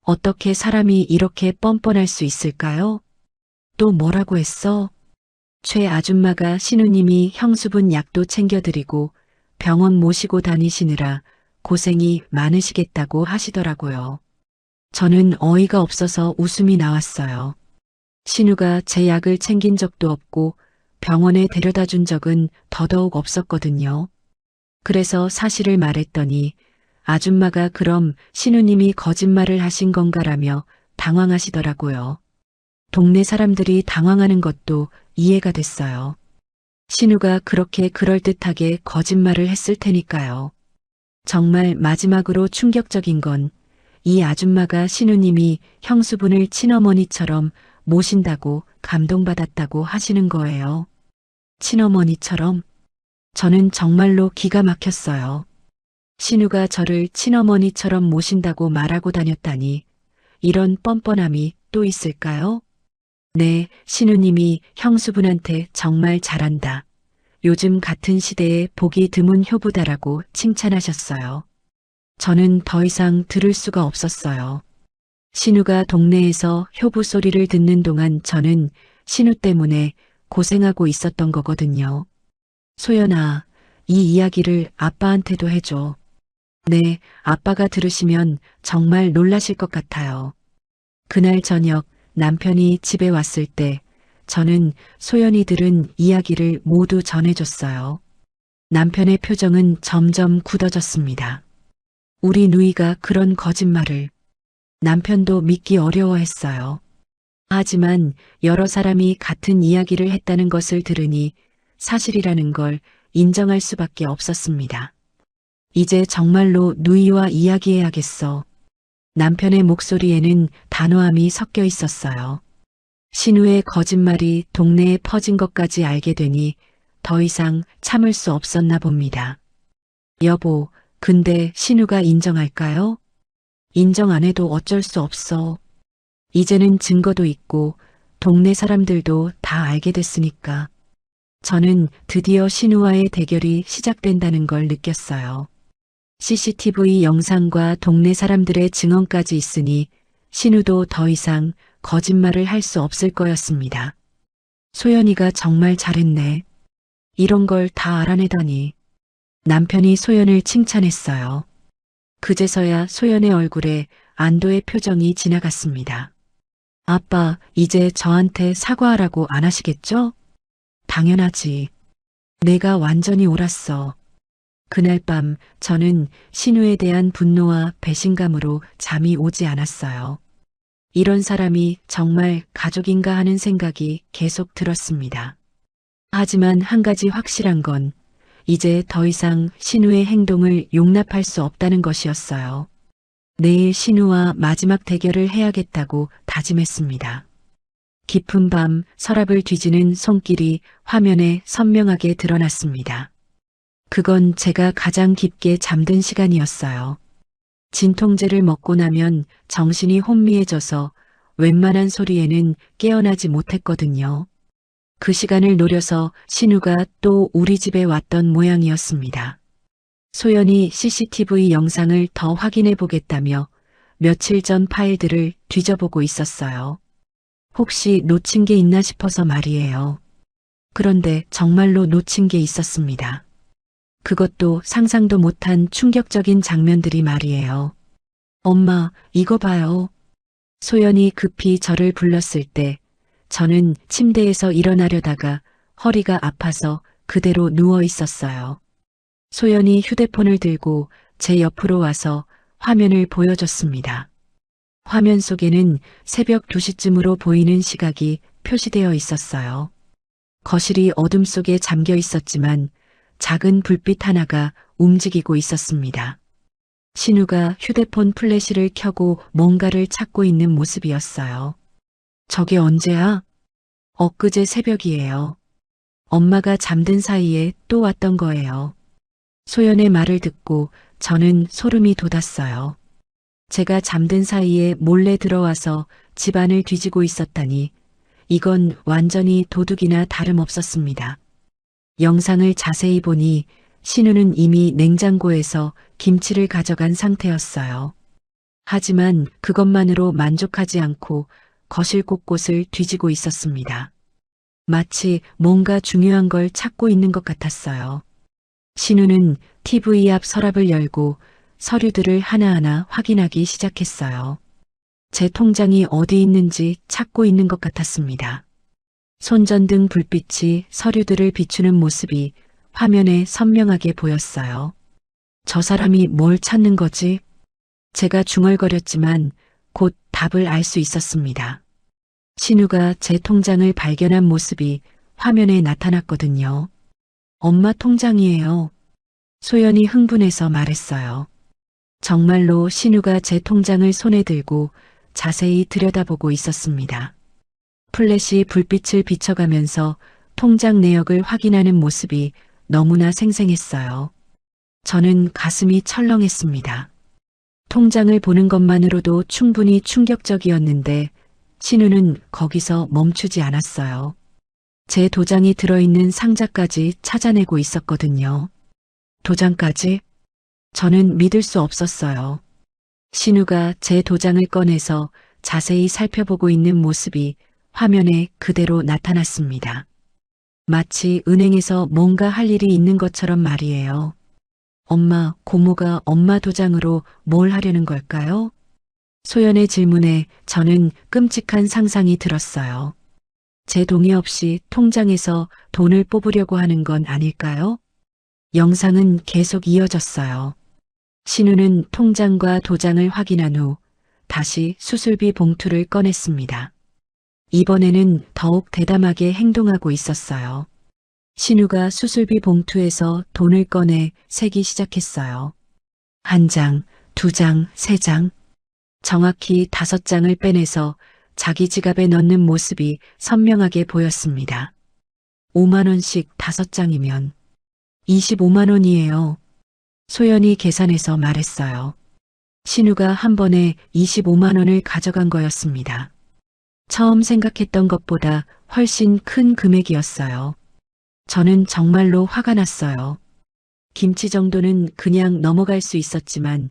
Speaker 2: 어떻게 사람이 이렇게 뻔뻔할 수 있을까요? 또 뭐라고 했어? 최 아줌마가 신우님이 형수분 약도 챙겨드리고 병원 모시고 다니시느라 고생이 많으시겠다고 하시더라고요. 저는 어이가 없어서 웃음이 나왔어요. 신우가 제 약을 챙긴 적도 없고 병원에 데려다 준 적은 더더욱 없었거든요. 그래서 사실을 말했더니 아줌마가 그럼 신우님이 거짓말을 하신 건가라며 당황하시더라고요. 동네 사람들이 당황하는 것도 이해가 됐어요. 신우가 그렇게 그럴듯하게 거짓말을 했을 테니까요. 정말 마지막으로 충격적인 건 이 아줌마가 신우님이 형수분을 친어머니처럼 모신다고 감동받았다고 하시는 거예요. 친어머니처럼? 저는 정말로 기가 막혔어요. 신우가 저를 친어머니처럼 모신다고 말하고 다녔다니 이런 뻔뻔함이 또 있을까요? 네, 신우님이 형수분한테 정말 잘한다. 요즘 같은 시대에 보기 드문 효부다라고 칭찬하셨어요. 저는 더 이상 들을 수가 없었어요. 신우가 동네에서 효부 소리를 듣는 동안 저는 신우 때문에 고생하고 있었던 거거든요. 소연아, 이 이야기를 아빠한테도 해줘. 네, 아빠가 들으시면 정말 놀라실 것 같아요. 그날 저녁 남편이 집에 왔을 때 저는 소연이 들은 이야기를 모두 전해줬어요. 남편의 표정은 점점 굳어졌습니다. 우리 누이가 그런 거짓말을. 남편도 믿기 어려워했어요. 하지만 여러 사람이 같은 이야기를 했다는 것을 들으니 사실이라는 걸 인정할 수밖에 없었습니다. 이제 정말로 누이와 이야기해야겠어. 남편의 목소리에는 단호함이 섞여 있었어요. 신우의 거짓말이 동네에 퍼진 것까지 알게 되니 더 이상 참을 수 없었나 봅니다. 여보, 근데 신우가 인정할까요? 인정 안 해도 어쩔 수 없어. 이제는 증거도 있고 동네 사람들도 다 알게 됐으니까. 저는 드디어 신우와의 대결이 시작된다는 걸 느꼈어요. CCTV 영상과 동네 사람들의 증언까지 있으니 신우도 더 이상 거짓말을 할 수 없을 거였습니다. 소연이가 정말 잘했네. 이런 걸 다 알아내다니. 남편이 소연을 칭찬했어요. 그제서야 소연의 얼굴에 안도의 표정이 지나갔습니다. 아빠, 이제 저한테 사과하라고 안 하시겠죠? 당연하지. 내가 완전히 옳았어. 그날 밤 저는 신우에 대한 분노와 배신감으로 잠이 오지 않았어요. 이런 사람이 정말 가족인가 하는 생각이 계속 들었습니다. 하지만 한 가지 확실한 건 이제 더 이상 신우의 행동을 용납할 수 없다는 것이었어요. 내일 신우와 마지막 대결을 해야겠다고 다짐했습니다. 깊은 밤 서랍을 뒤지는 손길이 화면에 선명하게 드러났습니다. 그건 제가 가장 깊게 잠든 시간이었어요. 진통제를 먹고 나면 정신이 혼미해져서 웬만한 소리에는 깨어나지 못했거든요. 그 시간을 노려서 신우가 또 우리 집에 왔던 모양이었습니다. 소연이 CCTV 영상을 더 확인해 보겠다며 며칠 전 파일들을 뒤져보고 있었어요. 혹시 놓친 게 있나 싶어서 말이에요. 그런데 정말로 놓친 게 있었습니다. 그것도 상상도 못한 충격적인 장면들이 말이에요. 엄마, 이거 봐요. 소연이 급히 저를 불렀을 때 저는 침대에서 일어나려다가 허리가 아파서 그대로 누워 있었어요. 소연이 휴대폰을 들고 제 옆으로 와서 화면을 보여줬습니다. 화면 속에는 새벽 2시쯤으로 보이는 시각이 표시되어 있었어요. 거실이 어둠 속에 잠겨 있었지만 작은 불빛 하나가 움직이고 있었습니다. 신우가 휴대폰 플래시를 켜고 뭔가를 찾고 있는 모습이었어요. 저게 언제야? 엊그제 새벽이에요. 엄마가 잠든 사이에 또 왔던 거예요. 소연의 말을 듣고 저는 소름이 돋았어요. 제가 잠든 사이에 몰래 들어와서 집안을 뒤지고 있었다니 이건 완전히 도둑이나 다름없었습니다. 영상을 자세히 보니 신우는 이미 냉장고에서 김치를 가져간 상태였어요. 하지만 그것만으로 만족하지 않고 거실 곳곳을 뒤지고 있었습니다. 마치 뭔가 중요한 걸 찾고 있는 것 같았어요. 신우는 TV 앞 서랍을 열고 서류들을 하나하나 확인하기 시작했어요. 제 통장이 어디 있는지 찾고 있는 것 같았습니다. 손전등 불빛이 서류들을 비추는 모습이 화면에 선명하게 보였어요. 저 사람이 뭘 찾는 거지? 제가 중얼거렸지만 곧 답을 알 수 있었습니다. 신우가 제 통장을 발견한 모습이 화면에 나타났거든요. 엄마 통장이에요. 소연이 흥분해서 말했어요. 정말로 신우가 제 통장을 손에 들고 자세히 들여다보고 있었습니다. 플래시 불빛을 비춰가면서 통장 내역을 확인하는 모습이 너무나 생생했어요. 저는 가슴이 철렁했습니다. 통장을 보는 것만으로도 충분히 충격적이었는데 신우는 거기서 멈추지 않았어요. 제 도장이 들어있는 상자까지 찾아내고 있었거든요. 도장까지? 저는 믿을 수 없었어요. 신우가 제 도장을 꺼내서 자세히 살펴보고 있는 모습이 화면에 그대로 나타났습니다. 마치 은행에서 뭔가 할 일이 있는 것처럼 말이에요. 엄마, 고모가 엄마 도장으로 뭘 하려는 걸까요? 소연의 질문에 저는 끔찍한 상상이 들었어요. 제 동의 없이 통장에서 돈을 뽑으려고 하는 건 아닐까요? 영상은 계속 이어졌어요. 신우는 통장과 도장을 확인한 후 다시 수술비 봉투를 꺼냈습니다. 이번에는 더욱 대담하게 행동하고 있었어요. 신우가 수술비 봉투에서 돈을 꺼내 세기 시작했어요. 한 장, 두 장, 세 장. 정확히 5장을 빼내서 자기 지갑에 넣는 모습이 선명하게 보였습니다. 5만 원씩 5장이면 25만 원이에요. 소연이 계산해서 말했어요. 신우가 한 번에 25만 원을 가져간 거였습니다. 처음 생각했던 것보다 훨씬 큰 금액이었어요. 저는 정말로 화가 났어요. 김치 정도는 그냥 넘어갈 수 있었지만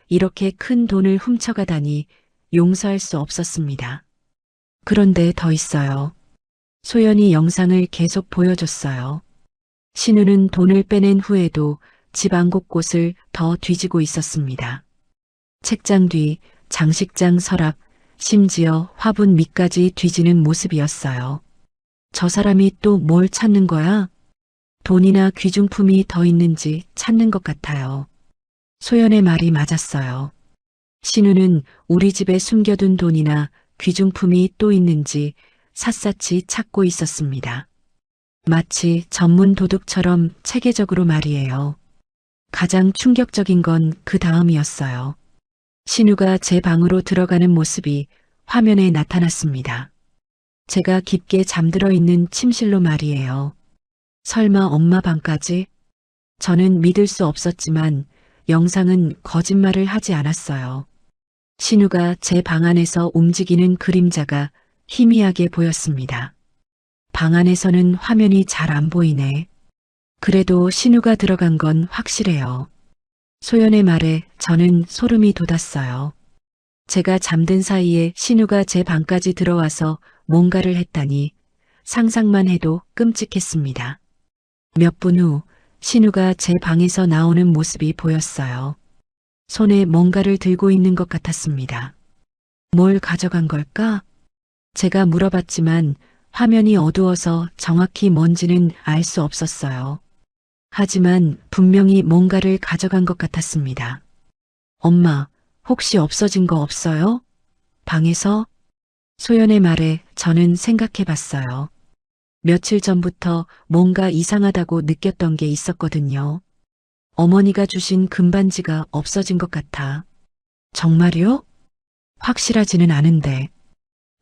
Speaker 2: 이렇게 큰 돈을 훔쳐가다니 용서할 수 없었습니다. 그런데 더 있어요. 소연이 영상을 계속 보여줬어요. 신우는 돈을 빼낸 후에도 집 안 곳곳을 더 뒤지고 있었습니다. 책장 뒤, 장식장 서랍, 심지어 화분 밑까지 뒤지는 모습이었어요. 저 사람이 또 뭘 찾는 거야? 돈이나 귀중품이 더 있는지 찾는 것 같아요. 소연의 말이 맞았어요. 신우는 우리 집에 숨겨둔 돈이나 귀중품이 또 있는지 샅샅이 찾고 있었습니다. 마치 전문 도둑처럼 체계적으로 말이에요. 가장 충격적인 건 그 다음이었어요. 신우가 제 방으로 들어가는 모습이 화면에 나타났습니다. 제가 깊게 잠들어 있는 침실로 말이에요. 설마 엄마 방까지? 저는 믿을 수 없었지만 영상은 거짓말을 하지 않았어요. 신우가 제 방 안에서 움직이는 그림자가 희미하게 보였습니다. 방 안에서는 화면이 잘 안 보이네. 그래도 신우가 들어간 건 확실해요. 소연의 말에 저는 소름이 돋았어요. 제가 잠든 사이에 신우가 제 방까지 들어와서 뭔가를 했다니 상상만 해도 끔찍했습니다. 몇 분 후 신우가 제 방에서 나오는 모습이 보였어요. 손에 뭔가를 들고 있는 것 같았습니다. 뭘 가져간 걸까? 제가 물어봤지만 화면이 어두워서 정확히 뭔지는 알 수 없었어요. 하지만 분명히 뭔가를 가져간 것 같았습니다. 엄마, 혹시 없어진 거 없어요? 방에서? 소연의 말에 저는 생각해 봤어요. 며칠 전부터 뭔가 이상하다고 느꼈던 게 있었거든요. 어머니가 주신 금반지가 없어진 것 같아. 정말요? 확실하지는 않은데.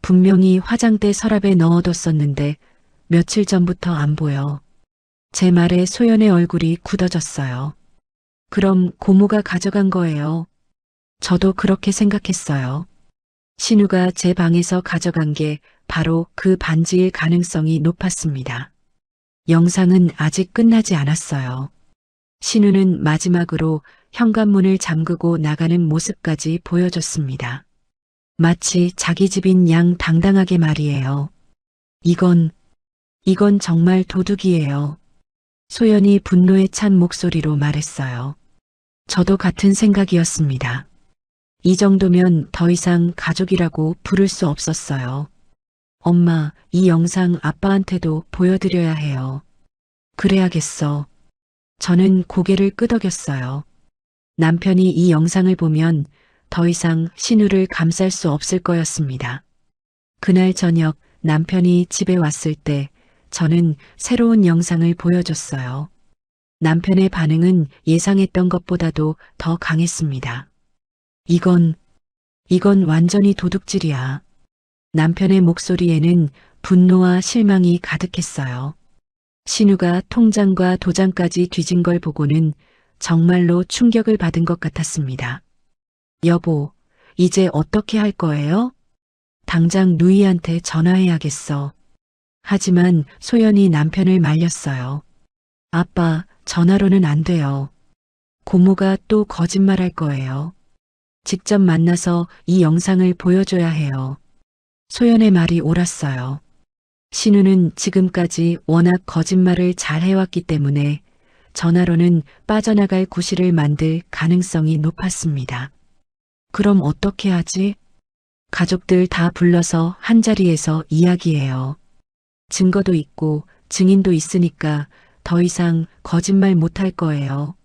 Speaker 2: 분명히 화장대 서랍에 넣어뒀었는데 며칠 전부터 안 보여. 제 말에 소연의 얼굴이 굳어졌어요. 그럼 고모가 가져간 거예요. 저도 그렇게 생각했어요. 신우가 제 방에서 가져간 게 바로 그 반지일 가능성이 높았습니다. 영상은 아직 끝나지 않았어요. 신우는 마지막으로 현관문을 잠그고 나가는 모습까지 보여줬습니다. 마치 자기 집인 양 당당하게 말이에요. 이건 정말 도둑이에요. 소연이 분노에 찬 목소리로 말했어요. 저도 같은 생각이었습니다. 이 정도면 더 이상 가족이라고 부를 수 없었어요. 엄마, 이 영상 아빠한테도 보여드려야 해요. 그래야겠어. 저는 고개를 끄덕였어요. 남편이 이 영상을 보면 더 이상 신우를 감쌀 수 없을 거였습니다. 그날 저녁 남편이 집에 왔을 때 저는 새로운 영상을 보여줬어요. 남편의 반응은 예상했던 것보다도 더 강했습니다. 이건 완전히 도둑질이야. 남편의 목소리에는 분노와 실망이 가득했어요. 신우가 통장과 도장까지 뒤진 걸 보고는 정말로 충격을 받은 것 같았습니다. 여보, 이제 어떻게 할 거예요? 당장 누이한테 전화해야겠어. 하지만 소연이 남편을 말렸어요. 아빠, 전화로는 안 돼요. 고모가 또 거짓말할 거예요. 직접 만나서 이 영상을 보여줘야 해요. 소연의 말이 옳았어요. 신우는 지금까지 워낙 거짓말을 잘 해왔기 때문에 전화로는 빠져나갈 구실을 만들 가능성이 높았습니다. 그럼 어떻게 하지? 가족들 다 불러서 한자리에서 이야기해요. 증거도 있고 증인도 있으니까 더 이상 거짓말 못할 거예요.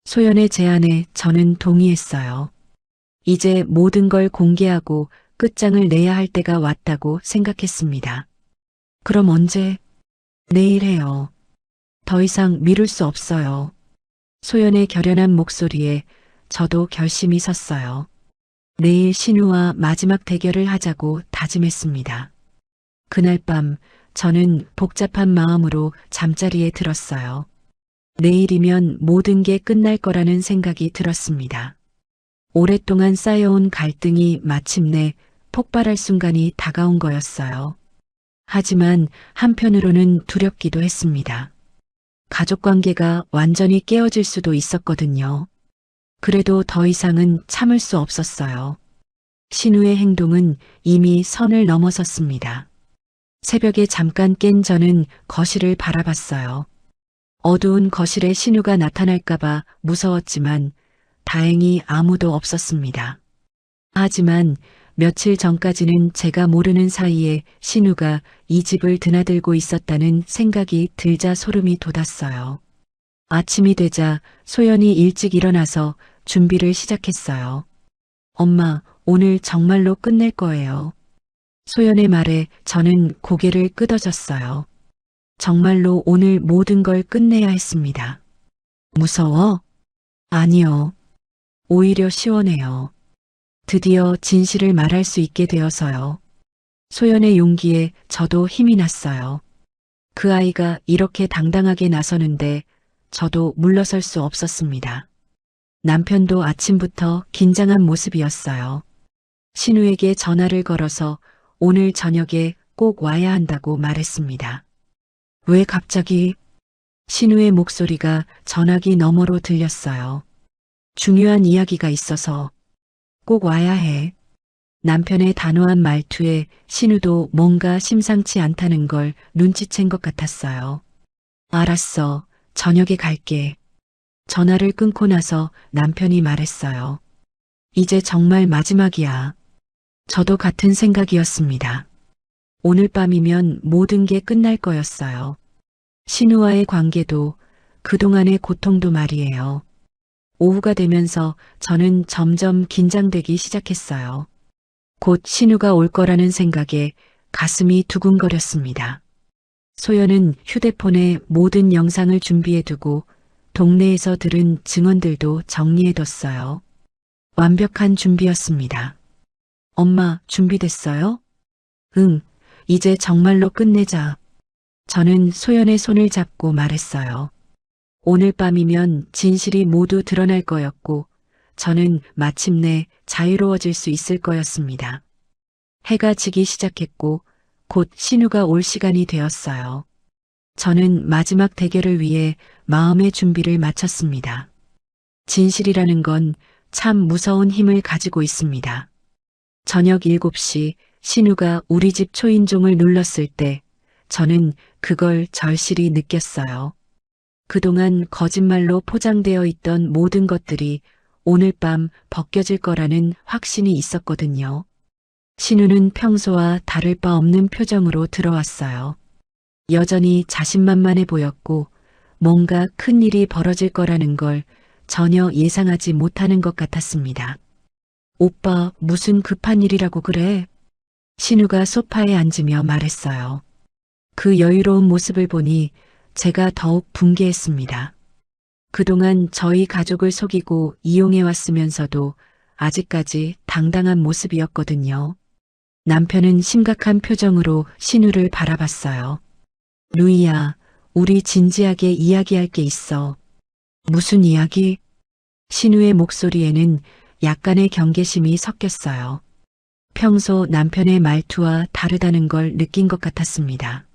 Speaker 2: 소연의 제안에 저는 동의했어요. 이제 모든 걸 공개하고 끝장을 내야 할 때가 왔다고 생각했습니다. 그럼 언제? 내일 해요. 더 이상 미룰 수 없어요. 소연의 결연한 목소리에 저도 결심이 섰어요. 내일 신우와 마지막 대결을 하자고 다짐했습니다. 그날 밤 저는 복잡한 마음으로 잠자리에 들었어요. 내일이면 모든 게 끝날 거라는 생각이 들었습니다. 오랫동안 쌓여온 갈등이 마침내 폭발할 순간이 다가온 거였어요. 하지만 한편으로는 두렵기도 했습니다. 가족 관계가 완전히 깨어질 수도 있었거든요. 그래도 더 이상은 참을 수 없었어요. 신우의 행동은 이미 선을 넘어섰습니다. 새벽에 잠깐 깬 저는 거실을 바라봤어요. 어두운 거실에 신우가 나타날까봐 무서웠지만 다행히 아무도 없었습니다. 하지만 며칠 전까지는 제가 모르는 사이에 신우가 이 집을 드나들고 있었다는 생각이 들자 소름이 돋았어요. 아침이 되자 소연이 일찍 일어나서 준비를 시작했어요. 엄마, 오늘 정말로 끝낼 거예요. 소연의 말에 저는 고개를 끄덕였어요. 정말로 오늘 모든 걸 끝내야 했습니다. 무서워? 아니요. 오히려 시원해요. 드디어 진실을 말할 수 있게 되어서요. 소연의 용기에 저도 힘이 났어요. 그 아이가 이렇게 당당하게 나서는데 저도 물러설 수 없었습니다. 남편도 아침부터 긴장한 모습이었어요. 신우에게 전화를 걸어서 오늘 저녁에 꼭 와야 한다고 말했습니다. 왜 갑자기? 신우의 목소리가 전화기 너머로 들렸어요. 중요한 이야기가 있어서 꼭 와야 해. 남편의 단호한 말투에 신우도 뭔가 심상치 않다는 걸 눈치챈 것 같았어요. 알았어. 저녁에 갈게. 전화를 끊고 나서 남편이 말했어요. 이제 정말 마지막이야. 저도 같은 생각이었습니다. 오늘 밤이면 모든 게 끝날 거였어요. 신우와의 관계도 그동안의 고통도 말이에요. 오후가 되면서 저는 점점 긴장되기 시작했어요. 곧 신우가 올 거라는 생각에 가슴이 두근거렸습니다. 소연은 휴대폰에 모든 영상을 준비해두고 동네에서 들은 증언들도 정리해뒀어요. 완벽한 준비였습니다. 엄마, 준비됐어요? 응, 이제 정말로 끝내자. 저는 소연의 손을 잡고 말했어요. 오늘 밤이면 진실이 모두 드러날 거였고 저는 마침내 자유로워질 수 있을 거였습니다. 해가 지기 시작했고 곧 신우가 올 시간이 되었어요. 저는 마지막 대결을 위해 마음의 준비를 마쳤습니다. 진실이라는 건 참 무서운 힘을 가지고 있습니다. 저녁 7시 신우가 우리 집 초인종을 눌렀을 때 저는 그걸 절실히 느꼈어요. 그동안 거짓말로 포장되어 있던 모든 것들이 오늘 밤 벗겨질 거라는 확신이 있었거든요. 신우는 평소와 다를 바 없는 표정으로 들어왔어요. 여전히 자신만만해 보였고 뭔가 큰 일이 벌어질 거라는 걸 전혀 예상하지 못하는 것 같았습니다. 오빠, 무슨 급한 일이라고 그래? 신우가 소파에 앉으며 말했어요. 그 여유로운 모습을 보니 제가 더욱 분개했습니다. 그동안 저희 가족을 속이고 이용해왔으면서도 아직까지 당당한 모습이었거든요. 남편은 심각한 표정으로 신우를 바라봤어요. 루이야, 우리 진지하게 이야기할 게 있어. 무슨 이야기? 신우의 목소리에는 약간의 경계심이 섞였어요. 평소 남편의 말투와 다르다는 걸 느낀 것 같았습니다.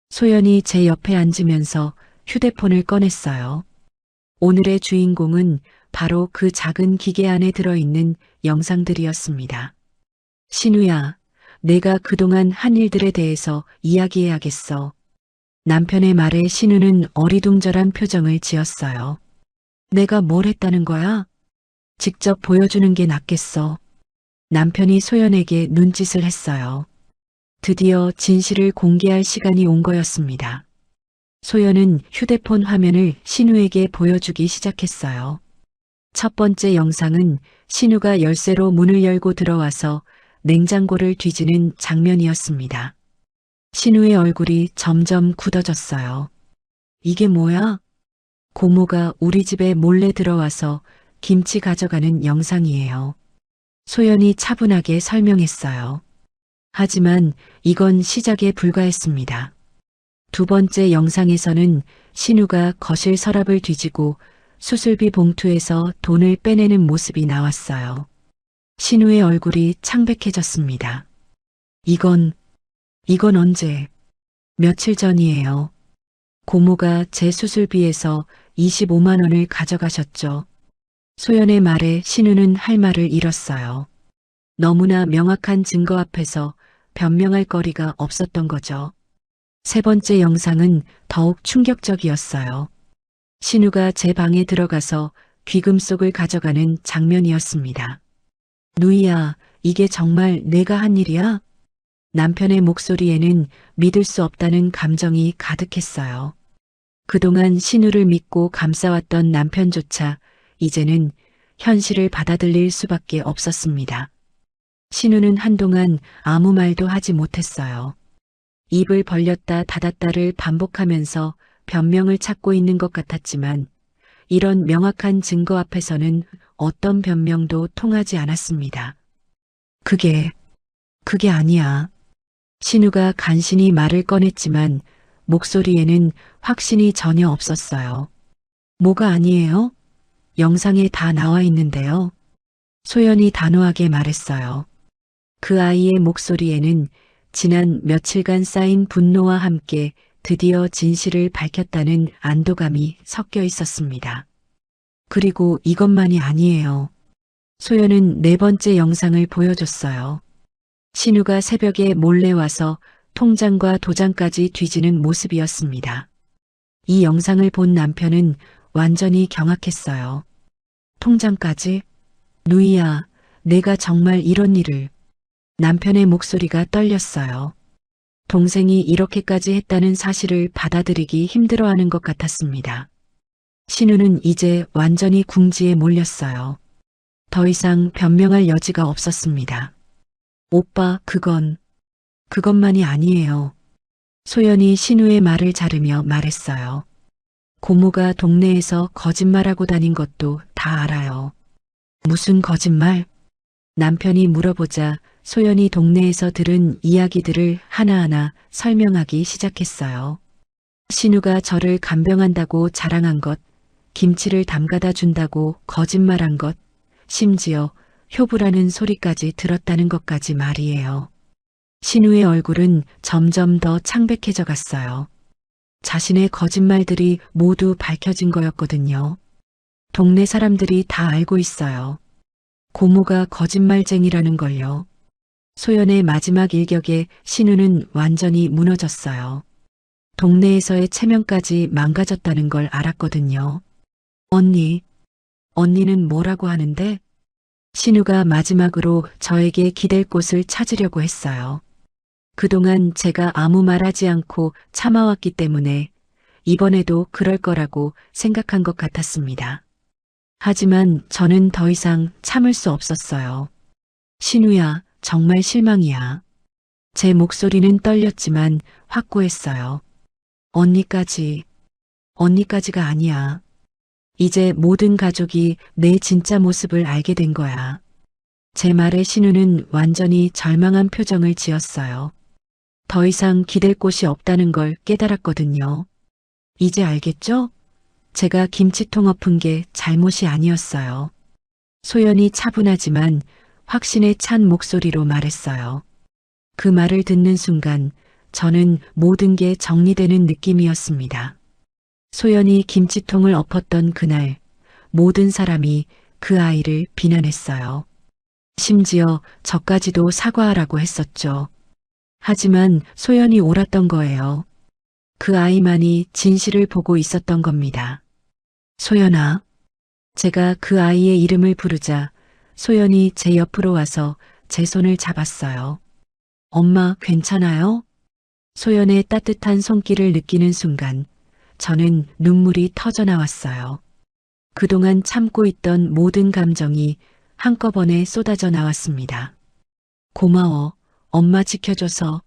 Speaker 2: 소연이 제 옆에 앉으면서 휴대폰을 꺼냈어요. 오늘의 주인공은 바로 그 작은 기계 안에 들어있는 영상들이었습니다. 신우야, 내가 그동안 한 일들에 대해서 이야기해야겠어. 남편의 말에 신우는 어리둥절한 표정을 지었어요. 내가 뭘 했다는 거야? 직접 보여주는 게 낫겠어. 남편이 소연에게 눈짓을 했어요. 드디어 진실을 공개할 시간이 온 거였습니다. 소연은 휴대폰 화면을 신우에게 보여주기 시작했어요. 첫 번째 영상은 신우가 열쇠로 문을 열고 들어와서 냉장고를 뒤지는 장면이었습니다. 신우의 얼굴이 점점 굳어졌어요. 이게 뭐야? 고모가 우리 집에 몰래 들어와서 김치 가져가는 영상이에요. 소연이 차분하게 설명했어요. 하지만 이건 시작에 불과했습니다. 두 번째 영상에서는 신우가 거실 서랍을 뒤지고 수술비 봉투에서 돈을 빼내는 모습이 나왔어요. 신우의 얼굴이 창백해졌습니다. 이건 언제? 며칠 전이에요. 고모가 제 수술비에서 25만 원을 가져가셨죠. 소연의 말에 신우는 할 말을 잃었어요. 너무나 명확한 증거 앞에서 변명할 거리가 없었던 거죠. 세 번째 영상은 더욱 충격적이었어요. 신우가 제 방에 들어가서 귀금속을 가져가는 장면이었습니다. 누이야, 이게 정말 내가 한 일이야? 남편의 목소리에는 믿을 수 없다는 감정이 가득했어요. 그동안 신우를 믿고 감싸왔던 남편조차 이제는 현실을 받아들일 수밖에 없었습니다. 신우는 한동안 아무 말도 하지 못했어요. 입을 벌렸다 닫았다를 반복하면서 변명을 찾고 있는 것 같았지만 이런 명확한 증거 앞에서는 어떤 변명도 통하지 않았습니다. 그게 아니야. 신우가 간신히 말을 꺼냈지만 목소리에는 확신이 전혀 없었어요. 뭐가 아니에요? 영상에 다 나와 있는데요. 소연이 단호하게 말했어요. 그 아이의 목소리에는 지난 며칠간 쌓인 분노와 함께 드디어 진실을 밝혔다는 안도감이 섞여 있었습니다. 그리고 이것만이 아니에요. 소연은 네 번째 영상을 보여줬어요. 신우가 새벽에 몰래 와서 통장과 도장까지 뒤지는 모습이었습니다. 이 영상을 본 남편은 완전히 경악했어요. 통장까지? 누이야, 내가 정말 이런 일을. 남편의 목소리가 떨렸어요. 동생이 이렇게까지 했다는 사실을 받아들이기 힘들어하는 것 같았습니다. 신우는 이제 완전히 궁지에 몰렸어요. 더 이상 변명할 여지가 없었습니다. 오빠, 그것만이 아니에요. 소연이 신우의 말을 자르며 말했어요. 고모가 동네에서 거짓말하고 다닌 것도 다 알아요. 무슨 거짓말? 남편이 물어보자 소연이 동네에서 들은 이야기들을 하나하나 설명하기 시작했어요. 신우가 저를 간병한다고 자랑한 것, 김치를 담가다 준다고 거짓말한 것, 심지어 효부라는 소리까지 들었다는 것까지 말이에요. 신우의 얼굴은 점점 더 창백해져 갔어요. 자신의 거짓말들이 모두 밝혀진 거였거든요. 동네 사람들이 다 알고 있어요. 고모가 거짓말쟁이라는 걸요. 소연의 마지막 일격에 신우는 완전히 무너졌어요. 동네에서의 체면까지 망가졌다는 걸 알았거든요. 언니는 뭐라고 하는데? 신우가 마지막으로 저에게 기댈 곳을 찾으려고 했어요. 그동안 제가 아무 말하지 않고 참아왔기 때문에 이번에도 그럴 거라고 생각한 것 같았습니다. 하지만 저는 더 이상 참을 수 없었어요. 신우야, 정말 실망이야. 제 목소리는 떨렸지만 확고했어요. 언니까지가 아니야. 이제 모든 가족이 내 진짜 모습을 알게 된 거야. 제 말에 신우는 완전히 절망한 표정을 지었어요. 더 이상 기댈 곳이 없다는 걸 깨달았거든요. 이제 알겠죠? 제가 김치통 엎은 게 잘못이 아니었어요. 소연이 차분하지만 확신에 찬 목소리로 말했어요. 그 말을 듣는 순간 저는 모든 게 정리되는 느낌이었습니다. 소연이 김치통을 엎었던 그날 모든 사람이 그 아이를 비난했어요. 심지어 저까지도 사과하라고 했었죠. 하지만 소연이 옳았던 거예요. 그 아이만이 진실을 보고 있었던 겁니다. 소연아. 제가 그 아이의 이름을 부르자 소연이 제 옆으로 와서 제 손을 잡았어요. 엄마 괜찮아요? 소연의 따뜻한 손길을 느끼는 순간 저는 눈물이 터져 나왔어요. 그동안 참고 있던 모든 감정이 한꺼번에 쏟아져 나왔습니다. 고마워, 엄마 지켜줘서.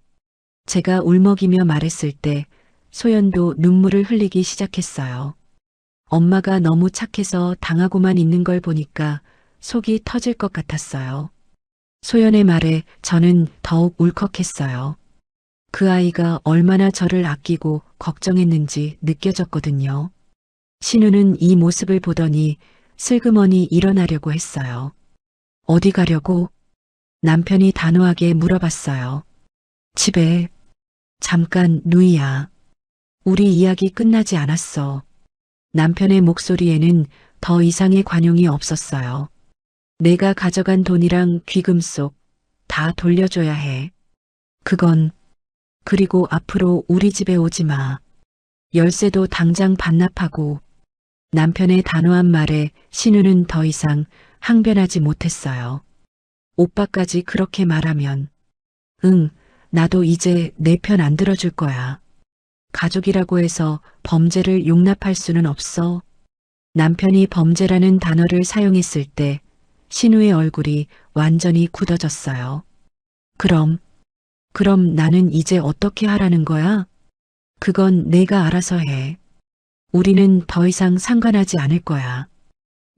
Speaker 2: 제가 울먹이며 말했을 때 소연도 눈물을 흘리기 시작했어요. 엄마가 너무 착해서 당하고만 있는 걸 보니까 속이 터질 것 같았어요. 소연의 말에 저는 더욱 울컥했어요. 그 아이가 얼마나 저를 아끼고 걱정했는지 느껴졌거든요. 신우는 이 모습을 보더니 슬그머니 일어나려고 했어요. 어디 가려고? 남편이 단호하게 물어봤어요. 집에. 잠깐, 누이야. 우리 이야기 끝나지 않았어. 남편의 목소리에는 더 이상의 관용이 없었어요. 내가 가져간 돈이랑 귀금속 다 돌려줘야 해. 그건, 그리고 앞으로 우리 집에 오지 마. 열쇠도 당장 반납하고. 남편의 단호한 말에 신우는 더 이상 항변하지 못했어요. 오빠까지 그렇게 말하면, 응, 나도 이제 내 편 안 들어줄 거야. 가족이라고 해서 범죄를 용납할 수는 없어. 남편이 범죄라는 단어를 사용했을 때 신우의 얼굴이 완전히 굳어졌어요. 그럼 나는 이제 어떻게 하라는 거야? 그건 내가 알아서 해. 우리는 더 이상 상관하지 않을 거야.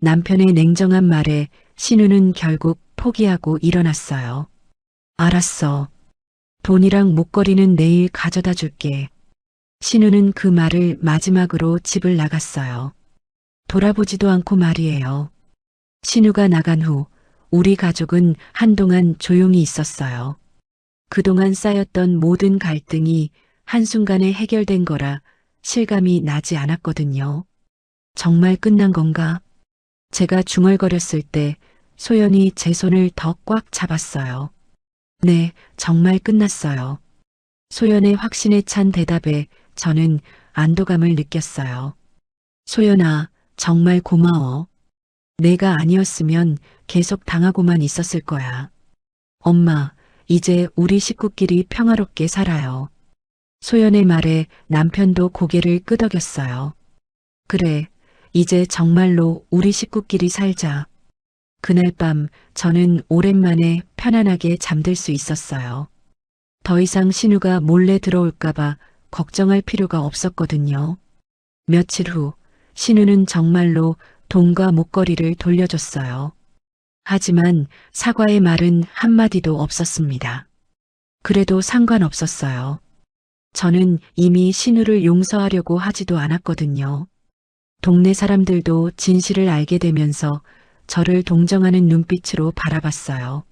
Speaker 2: 남편의 냉정한 말에 신우는 결국 포기하고 일어났어요. 알았어. 돈이랑 목걸이는 내일 가져다 줄게. 신우는 그 말을 마지막으로 집을 나갔어요. 돌아보지도 않고 말이에요. 신우가 나간 후 우리 가족은 한동안 조용히 있었어요. 그동안 쌓였던 모든 갈등이 한순간에 해결된 거라 실감이 나지 않았거든요. 정말 끝난 건가? 제가 중얼거렸을 때 소연이 제 손을 더 꽉 잡았어요. 네, 정말 끝났어요. 소연의 확신에 찬 대답에 저는 안도감을 느꼈어요. 소연아, 정말 고마워. 내가 아니었으면 계속 당하고만 있었을 거야. 엄마, 이제 우리 식구끼리 평화롭게 살아요. 소연의 말에 남편도 고개를 끄덕였어요. 그래, 이제 정말로 우리 식구끼리 살자. 그날 밤 저는 오랜만에 편안하게 잠들 수 있었어요. 더 이상 신우가 몰래 들어올까봐 걱정할 필요가 없었거든요. 며칠 후 신우는 정말로 돈과 목걸이를 돌려줬어요. 하지만 사과의 말은 한마디도 없었습니다. 그래도 상관없었어요. 저는 이미 신우를 용서하려고 하지도 않았거든요. 동네 사람들도 진실을 알게 되면서 저를 동정하는 눈빛으로 바라봤어요.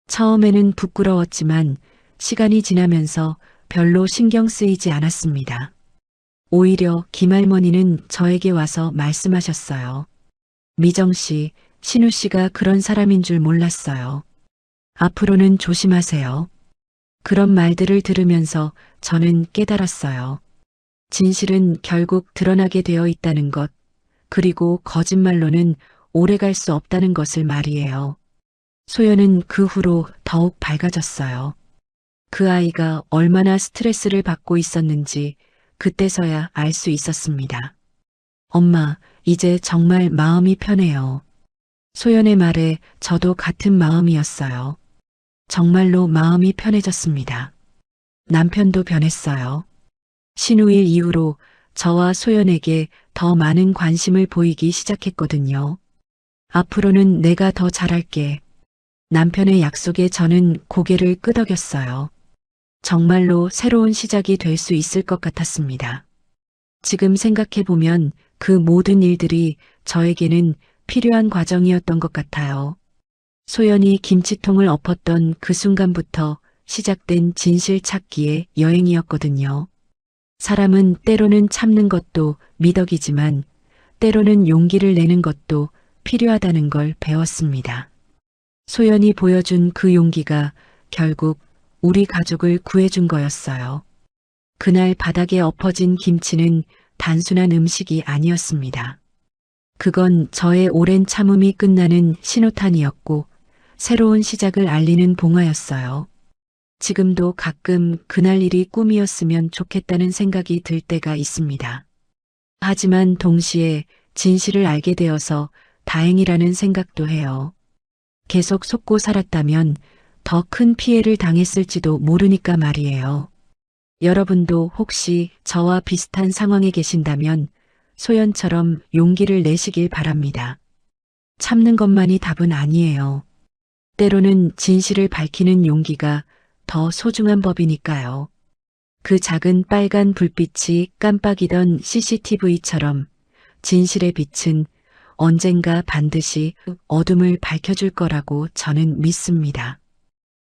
Speaker 2: 처음에는 부끄러웠지만 시간이 지나면서 별로 신경 쓰이지 않았습니다. 오히려 김할머니는 저에게 와서 말씀하셨어요. 미정 씨, 신우 씨가 그런 사람인 줄 몰랐어요. 앞으로는 조심하세요. 그런 말들을 들으면서 저는 깨달았어요. 진실은 결국 드러나게 되어 있다는 것, 그리고 거짓말로는 오래 갈 수 없다는 것을 말이에요. 소연은 그 후로 더욱 밝아졌어요. 그 아이가 얼마나 스트레스를 받고 있었는지 그때서야 알 수 있었습니다. 엄마, 이제 정말 마음이 편해요. 소연의 말에 저도 같은 마음이었어요. 정말로 마음이 편해졌습니다. 남편도 변했어요. 신우일 이후로 저와 소연에게 더 많은 관심을 보이기 시작했거든요. 앞으로는 내가 더 잘할게. 남편의 약속에 저는 고개를 끄덕였어요. 정말로 새로운 시작이 될 수 있을 것 같았습니다. 지금 생각해보면 그 모든 일들이 저에게는 필요한 과정이었던 것 같아요. 소연이 김치통을 엎었던 그 순간부터 시작된 진실 찾기의 여행이었거든요. 사람은 때로는 참는 것도 미덕이지만 때로는 용기를 내는 것도 필요하다는 걸 배웠습니다. 소연이 보여준 그 용기가 결국 우리 가족을 구해준 거였어요. 그날 바닥에 엎어진 김치는 단순한 음식이 아니었습니다. 그건 저의 오랜 참음이 끝나는 신호탄이었고 새로운 시작을 알리는 봉화였어요. 지금도 가끔 그날 일이 꿈이었으면 좋겠다는 생각이 들 때가 있습니다. 하지만 동시에 진실을 알게 되어서 다행이라는 생각도 해요. 계속 속고 살았다면 더 큰 피해를 당했을지도 모르니까 말이에요. 여러분도 혹시 저와 비슷한 상황에 계신다면 소연처럼 용기를 내시길 바랍니다. 참는 것만이 답은 아니에요. 때로는 진실을 밝히는 용기가 더 소중한 법이니까요. 그 작은 빨간 불빛이 깜빡이던 CCTV처럼 진실의 빛은 언젠가 반드시 어둠을 밝혀줄 거라고 저는 믿습니다.